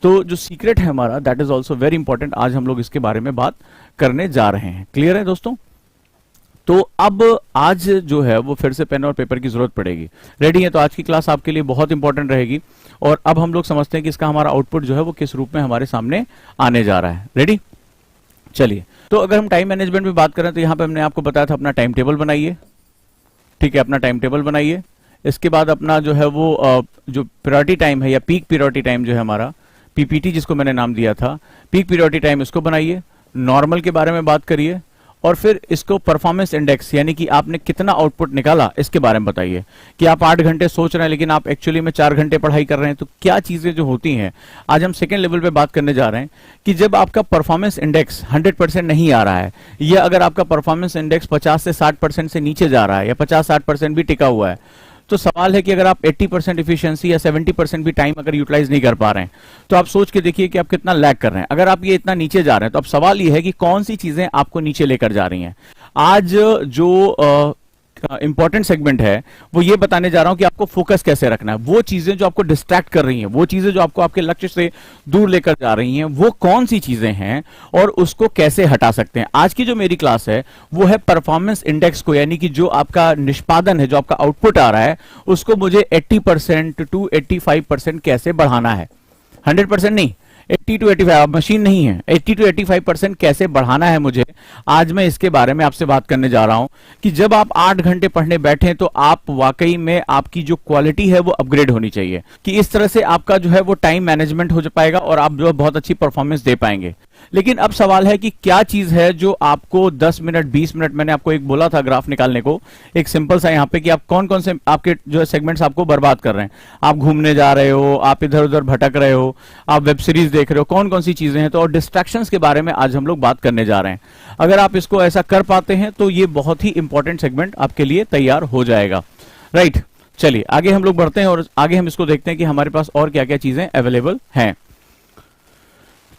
तो जो सीक्रेट है हमारा, that is also very important. आज हम लोग इसके बारे में बात करने जा रहे हैं। क्लियर है दोस्तों? तो अब आज जो है वो फिर से पेन और पेपर की जरूरत पड़ेगी। रेडी है? तो आज की क्लास आपके लिए बहुत इंपॉर्टेंट रहेगी और अब हम लोग समझते हैं कि इसका हमारा आउटपुट जो है वो किस रूप में हमारे सामने आने जा रहा है। रेडी? चलिए, तो अगर हम टाइम मैनेजमेंट में बात करें तो यहां पे हमने आपको बताया था अपना टाइम टेबल बनाइए। ठीक है, अपना टाइम टेबल बनाइए। इसके बाद अपना जो है वो जो प्रायोरिटी टाइम है या पीक प्रायोरिटी टाइम जो है हमारा, पीपीटी जिसको मैंने नाम दिया था, पीक प्रायोरिटी टाइम, इसको बनाइए। नॉर्मल के बारे में बात करिए और फिर इसको परफॉर्मेंस इंडेक्स यानी कि आपने कितना आउटपुट निकाला इसके बारे में बताइए। कि आप 8 घंटे सोच रहे हैं लेकिन आप एक्चुअली में 4 घंटे पढ़ाई कर रहे हैं, तो क्या चीजें जो होती हैं। आज हम सेकेंड लेवल पे बात करने जा रहे हैं कि जब आपका परफॉर्मेंस इंडेक्स 100% नहीं आ रहा है, या अगर आपका परफॉर्मेंस इंडेक्स 50 से 60% से नीचे जा रहा है या 50-60% भी टिका हुआ है, तो सवाल है कि अगर आप 80% इफिशिएंसी या 70% भी टाइम अगर यूटिलाइज नहीं कर पा रहे हैं, तो आप सोच के देखिए कि आप कितना लैग कर रहे हैं। अगर आप ये इतना नीचे जा रहे हैं तो अब सवाल ये है कि कौन सी चीजें आपको नीचे लेकर जा रही हैं। आज जो इंपॉर्टेंट सेगमेंट है वो ये बताने जा रहा हूं कि आपको फोकस कैसे रखना है। वो चीजें जो आपको डिस्ट्रैक्ट कर रही हैं, वो चीजें जो आपको आपके लक्ष्य से दूर लेकर जा रही हैं, वो कौन सी चीजें हैं और उसको कैसे हटा सकते हैं। आज की जो मेरी क्लास है वो है परफॉर्मेंस इंडेक्स को, यानी कि जो आपका निष्पादन है, जो आपका आउटपुट आ रहा है, उसको मुझे 80% to 85% कैसे बढ़ाना है। 100% नहीं, 80 to 85, आप मशीन नहीं है, 80 to 85% कैसे बढ़ाना है मुझे। आज मैं इसके बारे में आपसे बात करने जा रहा हूं कि जब आप 8 घंटे पढ़ने बैठे तो आप वाकई में आपकी जो क्वालिटी है वो अपग्रेड होनी चाहिए, कि इस तरह से आपका जो है वो टाइम मैनेजमेंट हो पाएगा और आप जो है बहुत अच्छी परफॉर्मेंस दे पाएंगे। लेकिन अब सवाल है कि क्या चीज है जो आपको 10 मिनट 20 मिनट, मैंने आपको एक बोला था ग्राफ निकालने को, एक सिंपल सा यहाँ पे, कि आप कौन कौन से आपके जो सेगमेंट्स आपको बर्बाद कर रहे हैं। आप घूमने जा रहे हो, आप इधर उधर भटक रहे हो, आप वेब सीरीज देख रहे हो, कौन कौन सी चीजें हैं। तो और डिस्ट्रैक्शंस के बारे में आज हम लोग बात करने जा रहे हैं। अगर आप इसको ऐसा कर पाते हैं तो ये बहुत ही इंपॉर्टेंट सेगमेंट आपके लिए तैयार हो जाएगा। राइट, चलिए आगे हम लोग बढ़ते हैं और आगे हम इसको देखते हैं कि हमारे पास और क्या क्या चीजें अवेलेबल हैं।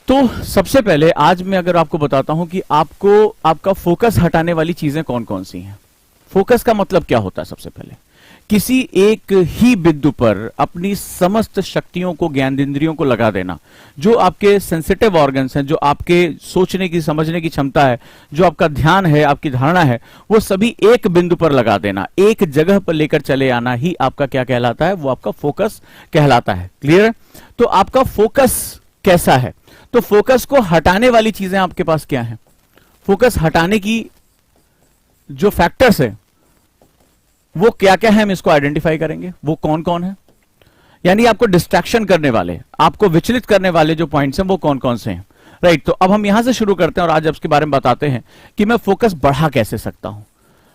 तो सबसे पहले आज मैं अगर आपको बताता हूं कि आपको आपका फोकस हटाने वाली चीजें कौन कौन सी हैं। फोकस का मतलब क्या होता है? सबसे पहले किसी एक ही बिंदु पर अपनी समस्त शक्तियों को, ज्ञानेंद्रियों को लगा देना। जो आपके सेंसिटिव ऑर्गन्स हैं, जो आपके सोचने की, समझने की क्षमता है, जो आपका ध्यान है, आपकी धारणा है, वो सभी एक बिंदु पर लगा देना, एक जगह पर लेकर चले आना ही आपका क्या कहलाता है? वो आपका फोकस कहलाता है। क्लियर है? तो आपका फोकस कैसा है? तो फोकस को हटाने वाली चीजें आपके पास क्या है? फोकस हटाने की जो फैक्टर्स है वो क्या क्या है, हम इसको आइडेंटिफाई करेंगे। वो कौन कौन है, यानी आपको डिस्ट्रैक्शन करने वाले, आपको विचलित करने वाले जो पॉइंट्स हैं वो कौन कौन से हैं। राइट, तो अब हम यहां से शुरू करते हैं और आज इसके बारे में बताते हैं कि मैं फोकस बढ़ा कैसे सकता हूं।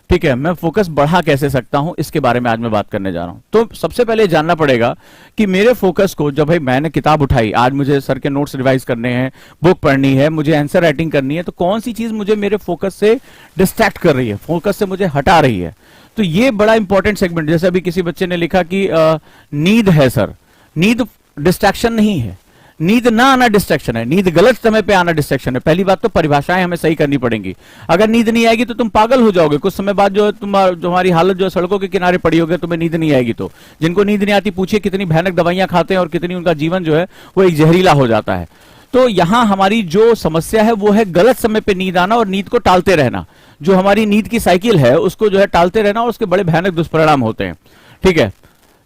ठीक है, मैं फोकस बढ़ा कैसे सकता हूं, इसके बारे में आज मैं बात करने जा रहा हूं। तो सबसे पहले जानना पड़ेगा कि मेरे फोकस को, जब भाई मैंने किताब उठाई, आज मुझे सर के नोट्स रिवाइज करने हैं, बुक पढ़नी है, मुझे आंसर राइटिंग करनी है, तो कौन सी चीज मुझे मेरे फोकस से डिस्ट्रैक्ट कर रही है, फोकस से मुझे हटा रही है। तो ये बड़ा इंपॉर्टेंट सेगमेंट। जैसे अभी किसी बच्चे ने लिखा कि नींद है सर, नींद डिस्ट्रैक्शन नहीं है, नींद ना आना डिस्ट्रैक्शन है, नींद गलत समय पे आना डिस्ट्रैक्शन है। पहली बात तो परिभाषाएं हमें सही करनी पड़ेंगी। अगर नींद नहीं आएगी तो तुम पागल हो जाओगे, कुछ समय बाद जो तुम्हारी हालत जो सड़कों के किनारे पड़ी होगी, तुम्हें नींद नहीं आएगी। तो जिनको नींद नहीं आती पूछिए कितनी भयानक दवाइयां खाते हैं और कितनी उनका जीवन जो है वो एक जहरीला हो जाता है। तो यहां हमारी जो समस्या है वो है गलत समय पे नींद आना और नींद को टालते रहना। जो हमारी नींद की साइकिल है उसको जो है टालते रहना और उसके बड़े भयानक दुष्परिणाम होते हैं। ठीक है,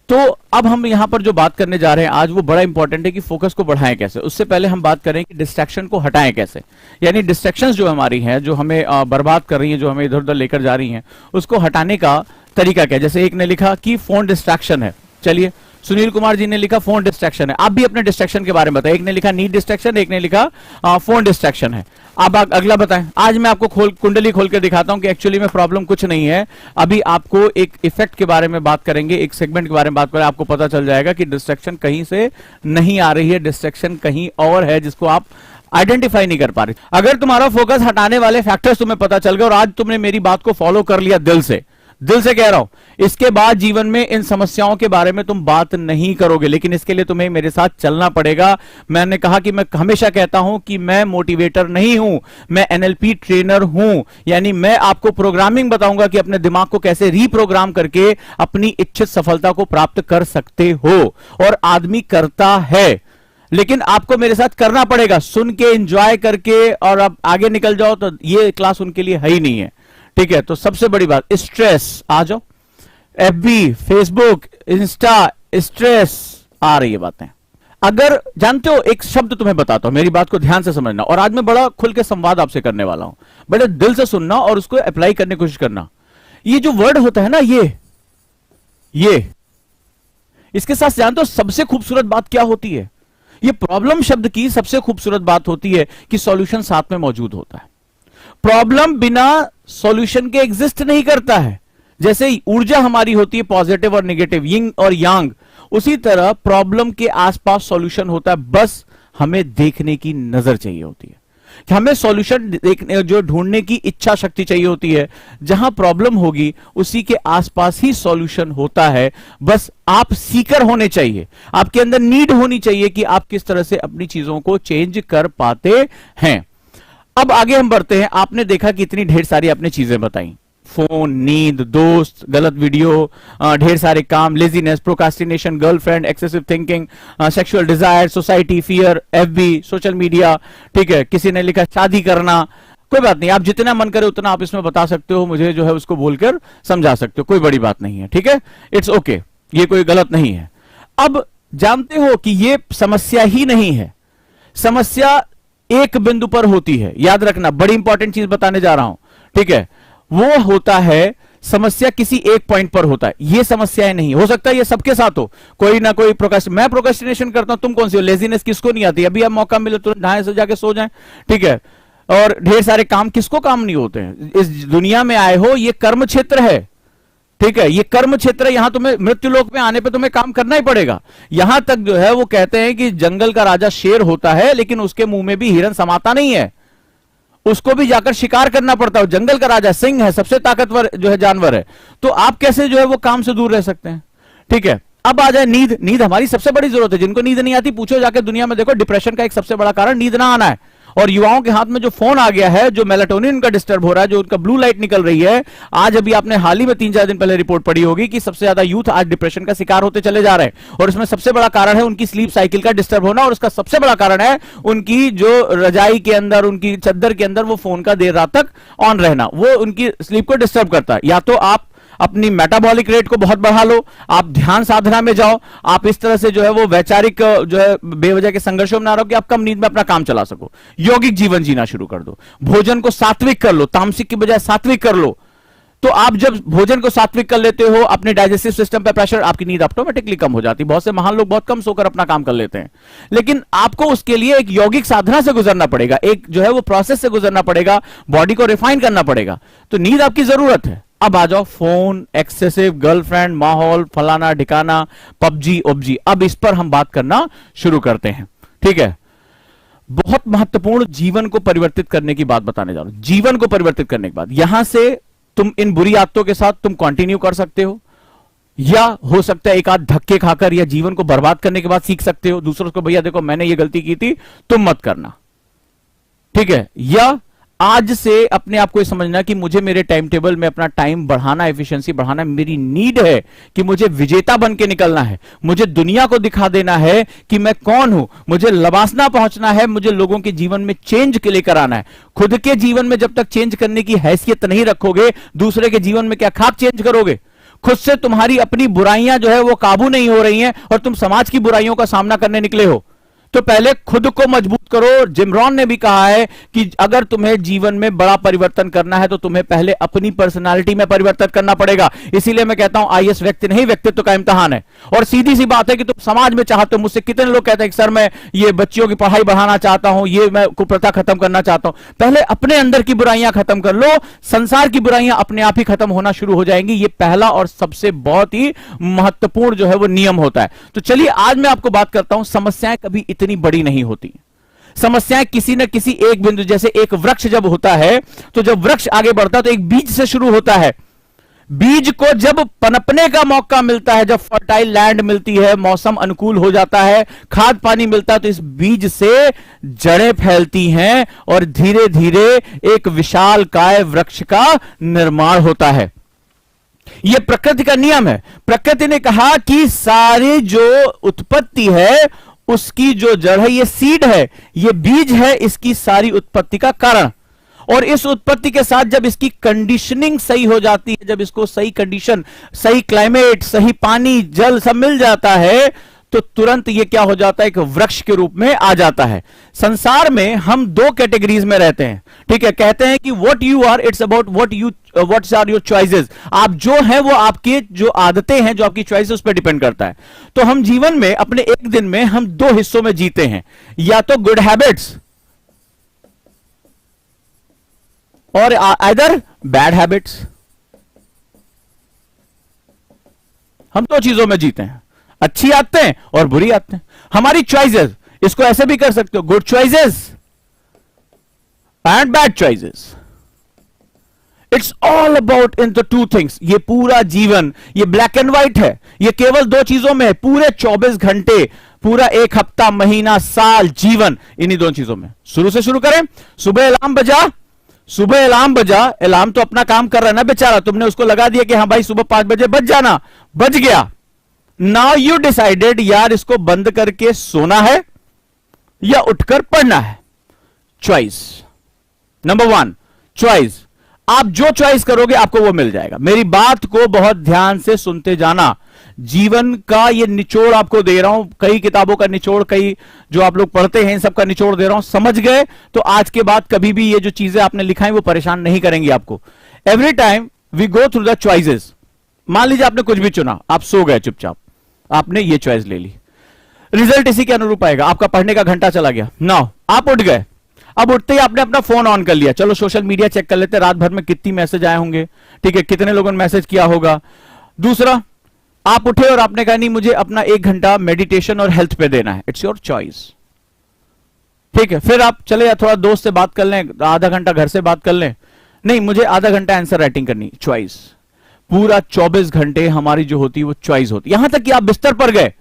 तो अब हम यहां पर जो बात करने जा रहे हैं आज वो बड़ा इंपॉर्टेंट है कि फोकस को बढ़ाएं कैसे। उससे पहले हम बात करें कि डिस्ट्रैक्शन को हटाएं कैसे, यानी डिस्ट्रैक्शंस जो हमारी हैं, जो हमें बर्बाद कर रही हैं, जो हमें इधर उधर लेकर जा रही हैं, उसको हटाने का तरीका क्या है। जैसे एक ने लिखा कि फोन डिस्ट्रैक्शन है, चलिए सुनील कुमार जी ने लिखा फोन डिस्ट्रैक्शन है। आप भी अपने डिस्ट्रैक्शन के बारे में बताएं। एक ने लिखा नीड डिस्ट्रैक्शन, एक ने लिखा फोन डिस्ट्रैक्शन है। अब अगला बताएं। आज मैं आपको कुंडली खोल के दिखाता हूं कि एक्चुअली में प्रॉब्लम कुछ नहीं है। अभी आपको एक इफेक्ट के बारे में बात करेंगे, एक सेगमेंट के बारे में बात करें, आपको पता चल जाएगा कि डिस्ट्रैक्शन कहीं से नहीं आ रही है, डिस्ट्रैक्शन कहीं और है जिसको आप आइडेंटिफाई नहीं कर पा रहे। अगर तुम्हारा फोकस हटाने वाले फैक्टर्स तुम्हें पता चल गए और आज तुमने मेरी बात को फॉलो कर लिया दिल से कह रहा हूं, इसके बाद जीवन में इन समस्याओं के बारे में तुम बात नहीं करोगे। लेकिन इसके लिए तुम्हें मेरे साथ चलना पड़ेगा। मैंने कहा कि मैं हमेशा कहता हूं कि मैं मोटिवेटर नहीं हूं, मैं एनएलपी ट्रेनर हूं। यानी मैं आपको प्रोग्रामिंग बताऊंगा कि अपने दिमाग को कैसे रीप्रोग्राम करके अपनी इच्छित सफलता को प्राप्त कर सकते हो, और आदमी करता है। लेकिन आपको मेरे साथ करना पड़ेगा, सुन के एंजॉय करके और आप आगे निकल जाओ तो ये क्लास उनके लिए है ही नहीं है। ठीक है, तो सबसे बड़ी बात स्ट्रेस, आ जाओ, एफबी, फेसबुक, इंस्टा, स्ट्रेस, आ रही है बातें। अगर जानते हो, एक शब्द तुम्हें बताता हूं, मेरी बात को ध्यान से समझना, और आज मैं बड़ा खुल के संवाद आपसे करने वाला हूं, बड़े दिल से सुनना और उसको अप्लाई करने की कोशिश करना। ये जो वर्ड होता है ना, ये इसके साथ जानते हो सबसे खूबसूरत बात क्या होती है? ये प्रॉब्लम शब्द की सबसे खूबसूरत बात होती है कि सॉल्यूशन साथ में मौजूद होता है। प्रॉब्लम बिना सॉल्यूशन के एग्जिस्ट नहीं करता है। जैसे ऊर्जा हमारी होती है पॉजिटिव और नेगेटिव, यिंग और यांग, उसी तरह प्रॉब्लम के आसपास सॉल्यूशन होता है। बस हमें देखने की नजर चाहिए होती है, कि हमें सॉल्यूशन देखने, जो ढूंढने की इच्छा शक्ति चाहिए होती है। जहां प्रॉब्लम होगी उसी के आसपास ही सॉल्यूशन होता है। बस आप सीकर होने चाहिए, आपके अंदर नीड होनी चाहिए कि आप किस तरह से अपनी चीजों को चेंज कर पाते हैं। अब आगे हम बढ़ते हैं। आपने देखा कि इतनी ढेर सारी आपने चीजें बताई, फोन, नींद, दोस्त, गलत वीडियो, ढेर सारे काम, laziness, procrastination, girlfriend, excessive thinking, sexual desire, society, fear, FB, social media. ठीक है, किसी ने लिखा शादी करना। कोई बात नहीं, आप जितना मन करे उतना आप इसमें बता सकते हो, मुझे जो है उसको बोलकर समझा सकते हो, कोई बड़ी बात नहीं है। ठीक है, इट्स ओके, ये कोई गलत नहीं है। अब जानते हो कि ये समस्या ही नहीं है, समस्या एक बिंदु पर होती है। याद रखना, बड़ी इंपॉर्टेंट चीज बताने जा रहा हूं। ठीक है, वो होता है समस्या किसी एक पॉइंट पर होता है। ये समस्याएं नहीं, हो सकता है ये सबके साथ हो, कोई ना कोई मैं प्रोक्रेस्टिनेशन करता हूं, तुम कौन सी हो? लेजीनेस किसको नहीं आती? अभी अब मौका मिले तो ढाई से जाके सो जाएं। ठीक है, और ढेर सारे काम, किसको काम नहीं होते हैं? इस दुनिया में आए हो, ये कर्म क्षेत्र है। ठीक है, ये कर्म क्षेत्र है, यहां तुम्हें मृत्यु लोक में आने पे तुम्हें काम करना ही पड़ेगा। यहां तक जो है वो कहते हैं कि जंगल का राजा शेर होता है, लेकिन उसके मुंह में भी हिरन समाता नहीं है, उसको भी जाकर शिकार करना पड़ता है। जंगल का राजा सिंह है, सबसे ताकतवर जो है जानवर है। तो आप कैसे जो है वो काम से दूर रह सकते हैं? ठीक है, अब आ जाए नींद। नींद हमारी सबसे बड़ी जरूरत है। जिनको नींद नहीं आती पूछो जाके दुनिया में, देखो डिप्रेशन का एक सबसे बड़ा कारण नींद ना आना है। और युवाओं के हाथ में जो फोन आ गया है, जो मेलाटोनिन का डिस्टर्ब हो रहा है, जो उनका ब्लू लाइट निकल रही है, आज अभी आपने हाल ही में 3-4 दिन पहले रिपोर्ट पढ़ी होगी कि सबसे ज्यादा यूथ आज डिप्रेशन का शिकार होते चले जा रहे हैं। और इसमें सबसे बड़ा कारण है उनकी स्लीप साइकिल का डिस्टर्ब होना, और उसका सबसे बड़ा कारण है उनकी जो रजाई के अंदर, उनकी चद्दर के अंदर वो फोन का देर रात तक ऑन रहना, वो उनकी स्लीप को डिस्टर्ब करता है। या तो आप अपनी मेटाबॉलिक रेट को बहुत बढ़ा लो, आप ध्यान साधना में जाओ, आप इस तरह से जो है वो वैचारिक जो है बेवजह के संघर्षों में ना रहो कि आप कम नींद में अपना काम चला सको। यौगिक जीवन जीना शुरू कर दो, भोजन को सात्विक कर लो, तामसिक की बजाय सात्विक कर लो। तो आप जब भोजन को सात्विक कर लेते हो, अपने डाइजेस्टिव सिस्टम पे प्रेशर, आपकी नींद ऑटोमेटिकली कम हो जाती है। बहुत से महान लोग बहुत कम सोकर अपना काम कर लेते हैं, लेकिन आपको उसके लिए एक यौगिक साधना से गुजरना पड़ेगा, एक जो है वो प्रोसेस से गुजरना पड़ेगा, बॉडी को रिफाइन करना पड़ेगा। तो नींद आपकी जरूरत है। अब आ जाओ फोन, एक्सेसिव, गर्लफ्रेंड, माहौल, फलाना ढिकाना, पबजी ओबजी। अब इस पर हम बात करना शुरू करते हैं। ठीक है, बहुत महत्वपूर्ण जीवन को परिवर्तित करने की बात बताने जा रहा हूं। जीवन को परिवर्तित करने के बाद यहां से तुम इन बुरी आदतों के साथ तुम कंटिन्यू कर सकते हो, या हो सकता है एक आध धक्के खाकर या जीवन को बर्बाद करने के बाद सीख सकते हो दूसरों को, भैया देखो मैंने ये गलती की थी, तुम मत करना। ठीक है, या आज से अपने आप को समझना कि मुझे मेरे टाइम टेबल में अपना टाइम बढ़ाना, एफिशिएंसी बढ़ाना, मेरी नीड है कि मुझे विजेता बन के निकलना है, मुझे दुनिया को दिखा देना है कि मैं कौन हूं, मुझे लबासना पहुंचना है, मुझे लोगों के जीवन में चेंज के लेकर आना है। खुद के जीवन में जब तक चेंज करने की हैसियत नहीं रखोगे, दूसरे के जीवन में क्या खाक चेंज करोगे? खुद से तुम्हारी अपनी बुराइयां जो है वो काबू नहीं हो रही हैं और तुम समाज की बुराइयों का सामना करने निकले हो। तो पहले खुद को मजबूत करो। जिम रॉन ने भी कहा है कि अगर तुम्हें जीवन में बड़ा परिवर्तन करना है तो तुम्हें पहले अपनी पर्सनालिटी में परिवर्तन करना पड़ेगा। इसीलिए मैं कहता हूं आईएएस व्यक्ति नहीं, व्यक्तित्व का इम्तिहान है। और सीधी सी बात है कि तुम समाज में चाहते हो, मुझसे कितने लोग कहते हैं कि सर मैं ये बच्चियों की पढ़ाई बढ़ाना चाहता हूं, ये मैं कुप्रथा खत्म करना चाहता हूं। पहले अपने अंदर की बुराइयां खत्म कर लो, संसार की बुराइयां अपने आप ही खत्म होना शुरू हो जाएंगी। ये पहला और सबसे बहुत ही महत्वपूर्ण जो है वो नियम होता है। तो चलिए आज मैं आपको बात करता हूं, समस्याएं कभी इतनी बड़ी नहीं होती। समस्याएं किसी न किसी एक बिंदु, जैसे एक वृक्ष जब होता है तो जब वृक्ष आगे बढ़ता है तो एक बीज से शुरू होता है। बीज को जब पनपने का मौका मिलता है, जब फर्टाइल लैंड मिलती है, मौसम अनुकूल हो जाता है, खाद पानी मिलता है, तो इस बीज से जड़ें फैलती हैं और धीरे धीरे एक विशालकाय वृक्ष का निर्माण होता है। यह प्रकृति का नियम है। प्रकृति ने कहा कि सारी जो उत्पत्ति है उसकी जो जड़ है, ये सीड है, ये बीज है इसकी सारी उत्पत्ति का कारण। और इस उत्पत्ति के साथ जब इसकी कंडीशनिंग सही हो जाती है, जब इसको सही कंडीशन, सही क्लाइमेट, सही पानी, जल सब मिल जाता है, तो तुरंत ये क्या हो जाता है, एक वृक्ष के रूप में आ जाता है। संसार में हम दो कैटेगरीज में रहते हैं, ठीक है। कहते हैं कि what you are, it's about what's are your choices. आप जो हैं वो आपकी जो आदतें हैं, जो आपकी चॉइसेस, उस पर डिपेंड करता है। तो हम जीवन में अपने एक दिन में हम दो हिस्सों में जीते हैं, या तो गुड हैबिट्स और आइदर बैड हैबिट्स। हम दो चीजों में जीते हैं, अच्छी आदतें और बुरी आदतें। हमारी चॉइसेस, इसको ऐसे भी कर सकते हो, good choices and bad choices. It's all about in the two things. ये पूरा जीवन, ये ब्लैक एंड व्हाइट है, ये केवल दो चीजों में है। पूरे 24 घंटे, पूरा एक हफ्ता, महीना, साल, जीवन, इन्हीं दो चीजों में। शुरू से शुरू करें। सुबह अलार्म बजा, सुबह अलार्म बजा, अलार्म तो अपना काम कर रहा है ना बेचारा, तुमने उसको लगा दिया कि हाँ भाई सुबह 5 बजे बज जाना, बज गया। नाउ यू डिसाइडेड, यार इसको बंद करके सोना है या उठकर पढ़ना है। Choice number 1, choice. आप जो चॉइस करोगे आपको वो मिल जाएगा। मेरी बात को बहुत ध्यान से सुनते जाना। जीवन का ये निचोड़ आपको दे रहा हूं, कई किताबों का निचोड़, कई जो आप लोग पढ़ते हैं इन सब का निचोड़ दे रहा हूं। समझ गए तो आज के बाद कभी भी ये जो चीजें आपने लिखा है वो परेशान नहीं करेंगी आपको। Every time we go through the choices. मान लीजिए आपने कुछ भी चुना, आप सो गए चुपचाप, आपने ये चॉइस ले ली, रिजल्ट इसी के अनुरूप आएगा। आपका पढ़ने का घंटा चला गया, नाउ आप उठ गए, अब उठते ही आपने अपना फोन ऑन कर लिया, चलो सोशल मीडिया चेक कर लेते, रात भर में कितनी मैसेज आए होंगे, ठीक है, कितने लोगों ने मैसेज किया होगा। दूसरा, आप उठे और आपने कहा नहीं मुझे अपना 1 घंटा मेडिटेशन और हेल्थ पे देना है, इट्स योर चॉइस, ठीक है। फिर आप चले या थोड़ा दोस्त से बात कर लें, आधा घंटा घर से बात कर लें, नहीं मुझे आधा घंटा आंसर राइटिंग करनी, चॉइस। पूरा 24 घंटे हमारी जो होती है वो चॉइस होती है। यहां तक कि आप बिस्तर पर गए,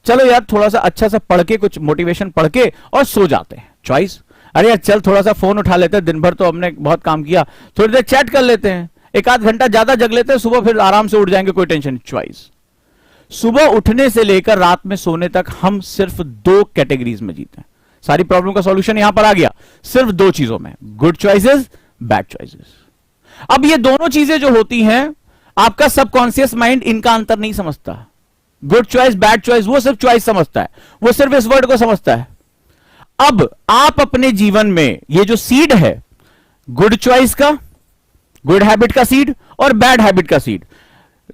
चलो यार थोड़ा सा अच्छा सा पढ़ के, कुछ मोटिवेशन पढ़ के और सो जाते हैं, चॉइस। अरे यार चल थोड़ा सा फोन उठा लेते हैं, दिन भर तो हमने बहुत काम किया, थोड़ी देर चैट कर लेते हैं, 1 आध घंटा ज्यादा जग लेते हैं, सुबह फिर आराम से उठ जाएंगे, कोई टेंशन, चॉइस। सुबह उठने से लेकर रात में सोने तक हम सिर्फ 2 कैटेगरीज में जीते हैं। सारी प्रॉब्लम का सॉल्यूशन यहां पर आ गया, सिर्फ 2 चीजों में, गुड चॉइसेस, बैड चॉइसेस। अब ये दोनों चीजें जो होती हैं, आपका सबकॉन्शियस माइंड इनका अंतर नहीं समझता। गुड चॉइस, बैड चॉइस, वो सिर्फ चॉइस समझता है, वो सिर्फ इस वर्ड को समझता है। अब आप अपने जीवन में ये जो सीड है, गुड चॉइस का, गुड हैबिट का सीड और बैड हैबिट का सीड,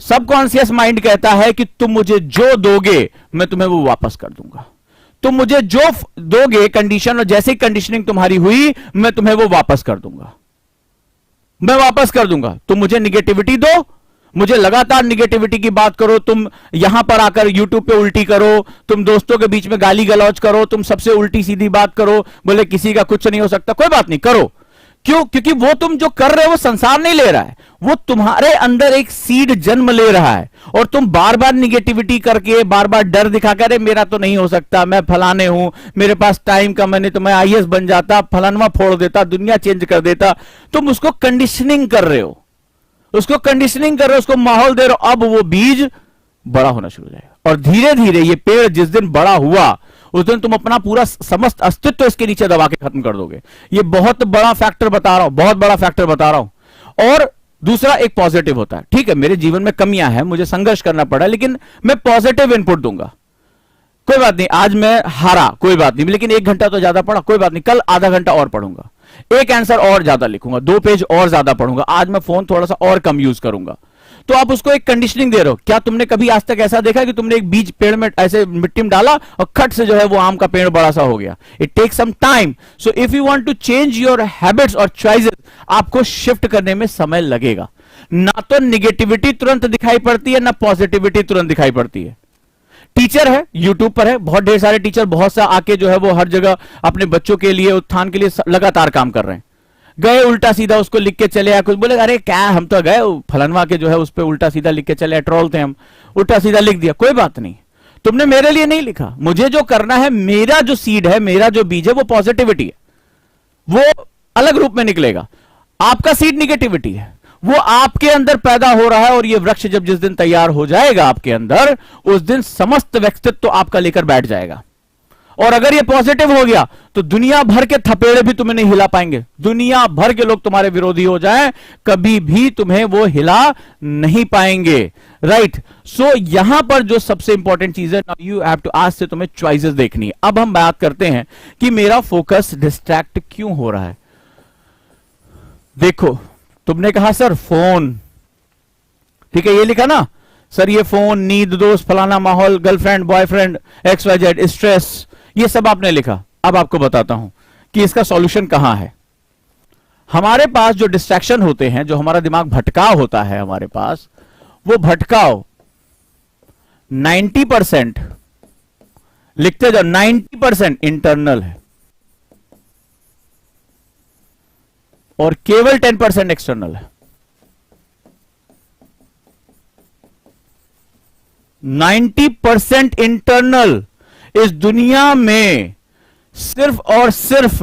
सबकॉन्शियस माइंड कहता है कि तुम मुझे जो दोगे मैं तुम्हें वो वापस कर दूंगा। तुम मुझे जो दोगे कंडीशन, और जैसे कंडीशनिंग तुम्हारी हुई मैं तुम्हें वो वापस कर दूंगा, मैं वापस कर दूंगा। तुम मुझे निगेटिविटी दो, मुझे लगातार निगेटिविटी की बात करो, तुम यहां पर आकर यूट्यूब पे उल्टी करो, तुम दोस्तों के बीच में गाली गलौज करो, तुम सबसे उल्टी सीधी बात करो, बोले किसी का कुछ नहीं हो सकता, कोई बात नहीं, करो। क्यों? क्योंकि वो तुम जो कर रहे हो वो संसार नहीं ले रहा है, वो तुम्हारे अंदर एक सीड जन्म ले रहा है, और तुम बार बार निगेटिविटी करके, बार बार डर दिखाकर, अरे मेरा तो नहीं हो सकता, मैं फलाने हूं, मेरे पास टाइम कम है, नहीं तो मैं आईएएस बन जाता, फलानवा फोड़ देता, दुनिया चेंज कर देता। तुम उसको कंडीशनिंग कर रहे हो, उसको कंडीशनिंग कर रहे हो, उसको माहौल दे रहे हो। अब वो बीज बड़ा होना शुरू हो जाएगा, और धीरे धीरे ये पेड़ जिस दिन बड़ा हुआ उस दिन तुम अपना पूरा समस्त अस्तित्व इसके नीचे दबा के खत्म कर दोगे। ये बहुत बड़ा फैक्टर बता रहा हूं, बहुत बड़ा फैक्टर बता रहा हूं। और दूसरा एक पॉजिटिव होता है, ठीक है मेरे जीवन में कमियां हैं, मुझे संघर्ष करना पड़ा, लेकिन मैं पॉजिटिव इनपुट दूंगा। कोई बात नहीं, आज मैं हारा, कोई बात नहीं, लेकिन 1 घंटा तो ज्यादा पढ़ा, कोई बात नहीं, कल आधा घंटा और पढ़ूंगा, 1 आंसर और ज्यादा लिखूंगा, 2 पेज और ज्यादा पढ़ूंगा, आज मैं फोन थोड़ा सा और कम यूज करूंगा। तो आप उसको एक कंडीशनिंग दे रहे हो। क्या तुमने कभी आज तक ऐसा देखा कि तुमने एक बीज पेड़ में ऐसे मिट्टी में डाला और खट से जो है वो आम का पेड़ बड़ा सा हो गया? It takes some time. So if you want to change your habits और चॉइसेस, आपको शिफ्ट करने में समय लगेगा। ना तो निगेटिविटी तुरंत दिखाई पड़ती है, ना पॉजिटिविटी तुरंत दिखाई पड़ती है। टीचर है, यूट्यूब पर है, बहुत ढेर सारे टीचर, बहुत सा आके जो है वो हर जगह अपने बच्चों के लिए, उत्थान के लिए लगातार काम कर रहे हैं। गए उल्टा सीधा उसको लिख के चले आए, कुछ बोले अरे क्या हम तो गए फलनवा के जो है उस पर उल्टा सीधा लिख के चले, ट्रोल थे हम, उल्टा सीधा लिख दिया, कोई बात नहीं, तुमने मेरे लिए नहीं लिखा। मुझे जो करना है, मेरा जो सीड है, मेरा जो बीज है वो पॉजिटिविटी है, वो अलग रूप में निकलेगा। आपका सीड निगेटिविटी है, वो आपके अंदर पैदा हो रहा है, और ये वृक्ष जब जिस दिन तैयार हो जाएगा आपके अंदर, उस दिन समस्त व्यक्तित्व तो आपका लेकर बैठ जाएगा। और अगर ये पॉजिटिव हो गया तो दुनिया भर के थपेड़े भी तुम्हें नहीं हिला पाएंगे, दुनिया भर के लोग तुम्हारे विरोधी हो जाएं, कभी भी तुम्हें वो हिला नहीं पाएंगे। राइट, सो यहां पर जो सबसे इंपॉर्टेंट चीज है, यू हैव टू आस्क से तुम्हें चॉइसेस देखनी है। अब हम बात करते हैं कि मेरा फोकस डिस्ट्रैक्ट क्यों हो रहा है। देखो, तुमने कहा सर फोन, ठीक है, ये लिखा ना सर, ये फोन, नींद, दोस्त, फलाना माहौल, गर्लफ्रेंड, बॉयफ्रेंड, XYZ, स्ट्रेस, ये सब आपने लिखा। अब आपको बताता हूं कि इसका सॉल्यूशन कहां है। हमारे पास जो डिस्ट्रैक्शन होते हैं, जो हमारा दिमाग भटकाव होता है हमारे पास, वो भटकाव 90% लिखते जाओ, 90% इंटरनल है और केवल 10% एक्सटर्नल है। 90% इंटरनल। इस दुनिया में सिर्फ और सिर्फ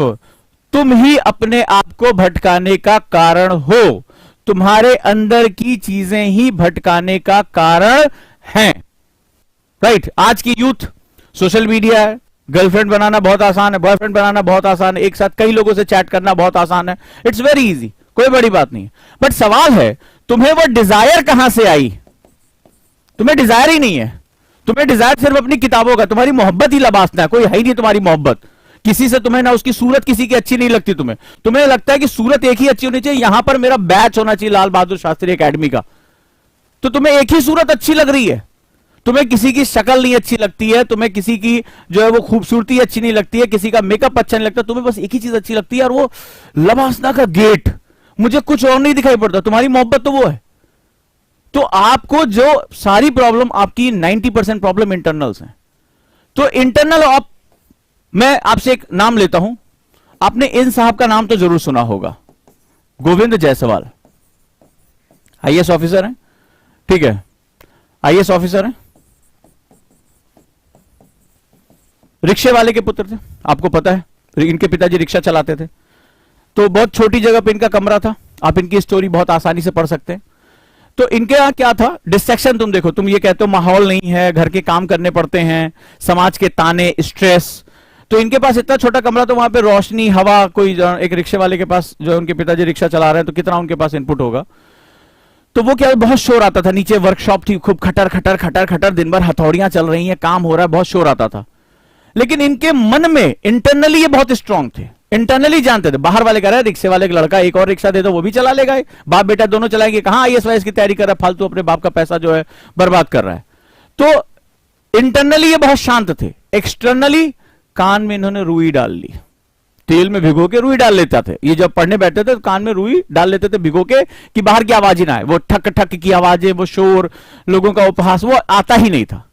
तुम ही अपने आप को भटकाने का कारण हो, तुम्हारे अंदर की चीजें ही भटकाने का कारण हैं। राइट, आज की यूथ, सोशल मीडिया है, गर्लफ्रेंड बनाना बहुत आसान है, बॉयफ्रेंड बनाना बहुत आसान है, एक साथ कई लोगों से चैट करना बहुत आसान है, इट्स वेरी इजी, कोई बड़ी बात नहीं है। बट सवाल है, तुम्हें वो डिजायर कहां से आई? तुम्हें डिजायर ही नहीं है। तुम्हें डिजायर सिर्फ अपनी किताबों का, तुम्हारी मोहब्बत ही लबासना है, कोई है ही नहीं तुम्हारी मोहब्बत किसी से। तुम्हें ना उसकी सूरत किसी की अच्छी नहीं लगती, तुम्हें लगता है कि सूरत एक ही अच्छी होनी चाहिए, यहां पर मेरा बैच होना चाहिए लाल बहादुर शास्त्री एकेडमी का, तो तुम्हें एक ही सूरत अच्छी लग रही है, तुम्हें किसी की शक्ल नहीं अच्छी लगती है, तुम्हें किसी की जो है वो खूबसूरती अच्छी नहीं लगती है, किसी का मेकअप अच्छा नहीं लगता, तुम्हें बस एक ही चीज अच्छी लगती है, और वो लबासना का गेट, मुझे कुछ और नहीं दिखाई पड़ता, तुम्हारी मोहब्बत तो वो है। तो आपको जो सारी प्रॉब्लम, आपकी 90% प्रॉब्लम इंटरनल्स हैं। तो इंटरनल, आप, मैं आपसे एक नाम लेता हूं, आपने इन साहब का नाम तो जरूर सुना होगा, गोविंद जायसवाल, IAS ऑफिसर हैं, ठीक है, IAS ऑफिसर हैं, रिक्शे वाले के पुत्र थे, आपको पता है, इनके पिताजी रिक्शा चलाते थे, तो बहुत छोटी जगह पे इनका कमरा था, आप इनकी स्टोरी बहुत आसानी से पढ़ सकते हैं। तो इनके यहां क्या था, डिस्ट्रैक्शन, तुम देखो, तुम ये कहते हो माहौल नहीं है, घर के काम करने पड़ते हैं, समाज के ताने, स्ट्रेस, तो इनके पास इतना छोटा कमरा, तो वहां पे रोशनी, हवा, कोई एक रिक्शे वाले के पास, जो उनके पिताजी रिक्शा चला रहे हैं, तो कितना उनके पास इनपुट होगा। तो वो क्या, बहुत शोर आता था, नीचे वर्कशॉप थी, खूब खटर खटर खटर खटर, दिन भर हथौड़ियां चल रही हैं, काम हो रहा है, बहुत शोर आता था। लेकिन इनके मन में इंटरनली ये बहुत स्ट्रांग थे, इंटरनली जानते थे, बाहर वाले कह रहे हैं रिक्शे वाले का लड़का एक और रिक्शा दे दो वो भी चला लेगा, बाप बेटा दोनों चलाएंगे, कहां IAS की तैयारी कर रहा है, फालतू अपने बाप का पैसा जो है बर्बाद कर रहा है। तो इंटरनली ये बहुत शांत थे। एक्सटर्नली कान में इन्होंने रुई डाल ली, तेल में भिगो के रुई डाल लेता थे, ये जब पढ़ने बैठते थे तो कान में रुई डाल लेते थे भिगो के, कि बाहर की आवाज ही ना आए, वो ठक ठक की आवाजें, वो शोर, लोगों का उपहास, वो आता ही नहीं था।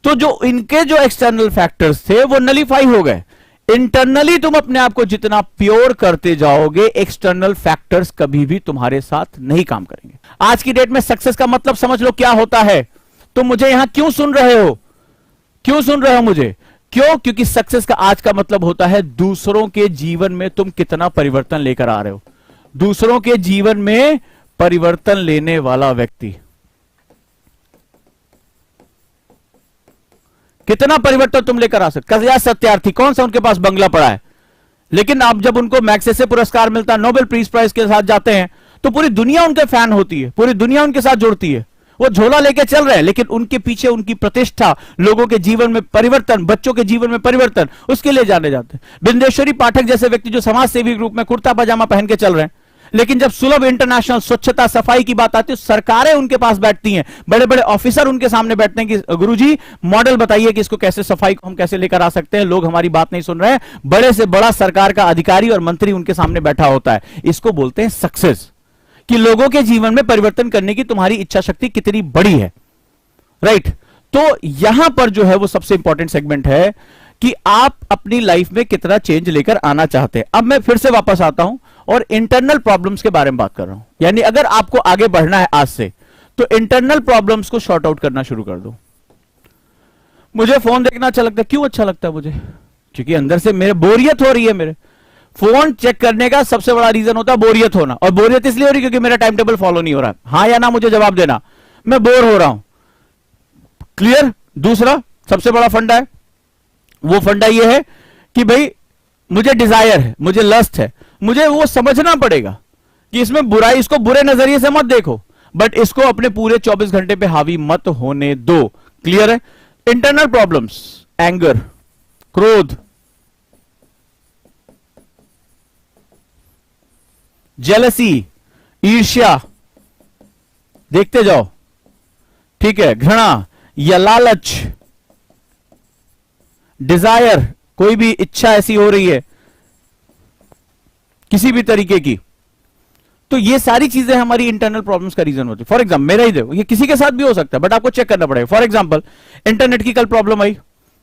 तो जो इनके जो एक्सटर्नल फैक्टर्स थे वो नलीफाई हो गए। इंटरनली तुम अपने आप को जितना प्योर करते जाओगे, एक्सटर्नल फैक्टर्स कभी भी तुम्हारे साथ नहीं काम करेंगे। आज की डेट में सक्सेस का मतलब समझ लो क्या होता है। तुम मुझे यहां क्यों सुन रहे हो, क्यों सुन रहे हो मुझे, क्यों? क्योंकि सक्सेस का आज का मतलब होता है दूसरों के जीवन में तुम कितना परिवर्तन लेकर आ रहे हो, दूसरों के जीवन में परिवर्तन लेने वाला व्यक्ति कितना परिवर्तन तुम लेकर आ सकते। कया सत्यार्थी, कौन सा उनके पास बंगला पड़ा है, लेकिन आप जब उनको मैग्सेसे पुरस्कार मिलता है, नोबेल पीस प्राइज के साथ जाते हैं, तो पूरी दुनिया उनके फैन होती है, पूरी दुनिया उनके साथ जुड़ती है, वो झोला लेके चल रहे हैं, लेकिन उनके पीछे उनकी प्रतिष्ठा, लोगों के जीवन में परिवर्तन, बच्चों के जीवन में परिवर्तन, उसके लिए जाने जाते हैं। बिंदेश्वरी पाठक जैसे व्यक्ति जो समाज सेवी रूप में कुर्ता पजामा पहन के चल रहे हैं, लेकिन जब सुलभ इंटरनेशनल स्वच्छता सफाई की बात आती है, सरकारें उनके पास बैठती हैं, बड़े बड़े ऑफिसर उनके सामने बैठते हैं कि गुरुजी मॉडल बताइए कि इसको कैसे, सफाई को हम कैसे लेकर आ सकते हैं, लोग हमारी बात नहीं सुन रहे हैं, बड़े से बड़ा सरकार का अधिकारी और मंत्री उनके सामने बैठा होता है। इसको बोलते हैं सक्सेस, कि लोगों के जीवन में परिवर्तन करने की तुम्हारी इच्छा शक्ति कितनी बड़ी है। राइट, तो यहां पर जो है वो सबसे इंपॉर्टेंट सेगमेंट है कि आप अपनी लाइफ में कितना चेंज लेकर आना चाहते हैं। अब मैं फिर से वापस आता हूं और इंटरनल प्रॉब्लम्स के बारे में बात कर रहा हूं, यानी अगर आपको आगे बढ़ना है आज से, तो इंटरनल प्रॉब्लम्स को शॉर्ट आउट करना शुरू कर दो। मुझे फोन देखना अच्छा लगता है, क्यों अच्छा लगता है मुझे? क्योंकि अंदर से मेरे बोरियत हो रही है। मेरे फोन चेक करने का सबसे बड़ा रीजन होता है बोरियत होना, और बोरियत इसलिए हो रही है क्योंकि मेरा टाइम टेबल फॉलो नहीं हो रहा है। हाँ या ना मुझे जवाब देना, मैं बोर हो रहा हूं। क्लियर? दूसरा सबसे बड़ा फंडा है, वो फंडा ये है कि भाई मुझे डिजायर है, मुझे लस्ट है, मुझे वो समझना पड़ेगा कि इसमें बुराई, इसको बुरे नजरिए से मत देखो, बट इसको अपने पूरे 24 घंटे पे हावी मत होने दो। क्लियर है? इंटरनल प्रॉब्लम्स, एंगर, क्रोध, जेलसी, ईर्ष्या, देखते जाओ, ठीक है, घृणा या लालच, डिजायर, कोई भी इच्छा ऐसी हो रही है किसी भी तरीके की, तो ये सारी चीजें हमारी इंटरनल प्रॉब्लम्स का रीजन होती है। फॉर एग्जाम्पल मेरा ही देखो, ये किसी के साथ भी हो सकता है, बट आपको चेक करना पड़ेगा। फॉर एग्जाम्पल इंटरनेट की कल प्रॉब्लम आई,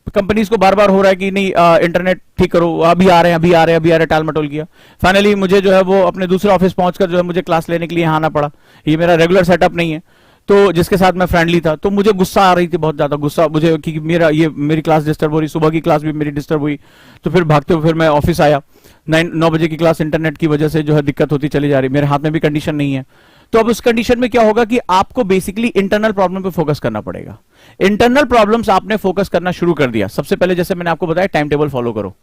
कंपनीज को बार बार हो रहा है कि नहीं इंटरनेट ठीक करो, अभी आ रहे हैं, अभी आ रहे हैं, अभी आ रहे हैं, टाल मटोल किया। फाइनली मुझे जो है वो अपने दूसरे ऑफिस पहुंचकर जो है मुझे क्लास लेने के लिए आना पड़ा। ये मेरा रेगुलर सेटअप नहीं है, तो जिसके साथ मैं फ्रेंडली था, तो मुझे गुस्सा आ रही थी, बहुत ज्यादा गुस्सा मुझे कि मेरी क्लास डिस्टर्ब हो रही, सुबह की क्लास भी मेरी डिस्टर्ब हुई। तो फिर भागते हुए फिर मैं ऑफिस आया, 9 बजे की क्लास इंटरनेट की वजह से जो है दिक्कत होती चली जा रही, मेरे हाथ में भी कंडीशन नहीं है। तो अब उस कंडीशन में क्या होगा कि आपको बेसिकली इंटरनल प्रॉब्लम पे फोकस करना पड़ेगा। इंटरनल प्रॉब्लम्स आपने फोकस करना शुरू कर दिया, सबसे पहले जैसे मैंने आपको बताया टाइम टेबल फॉलो करो,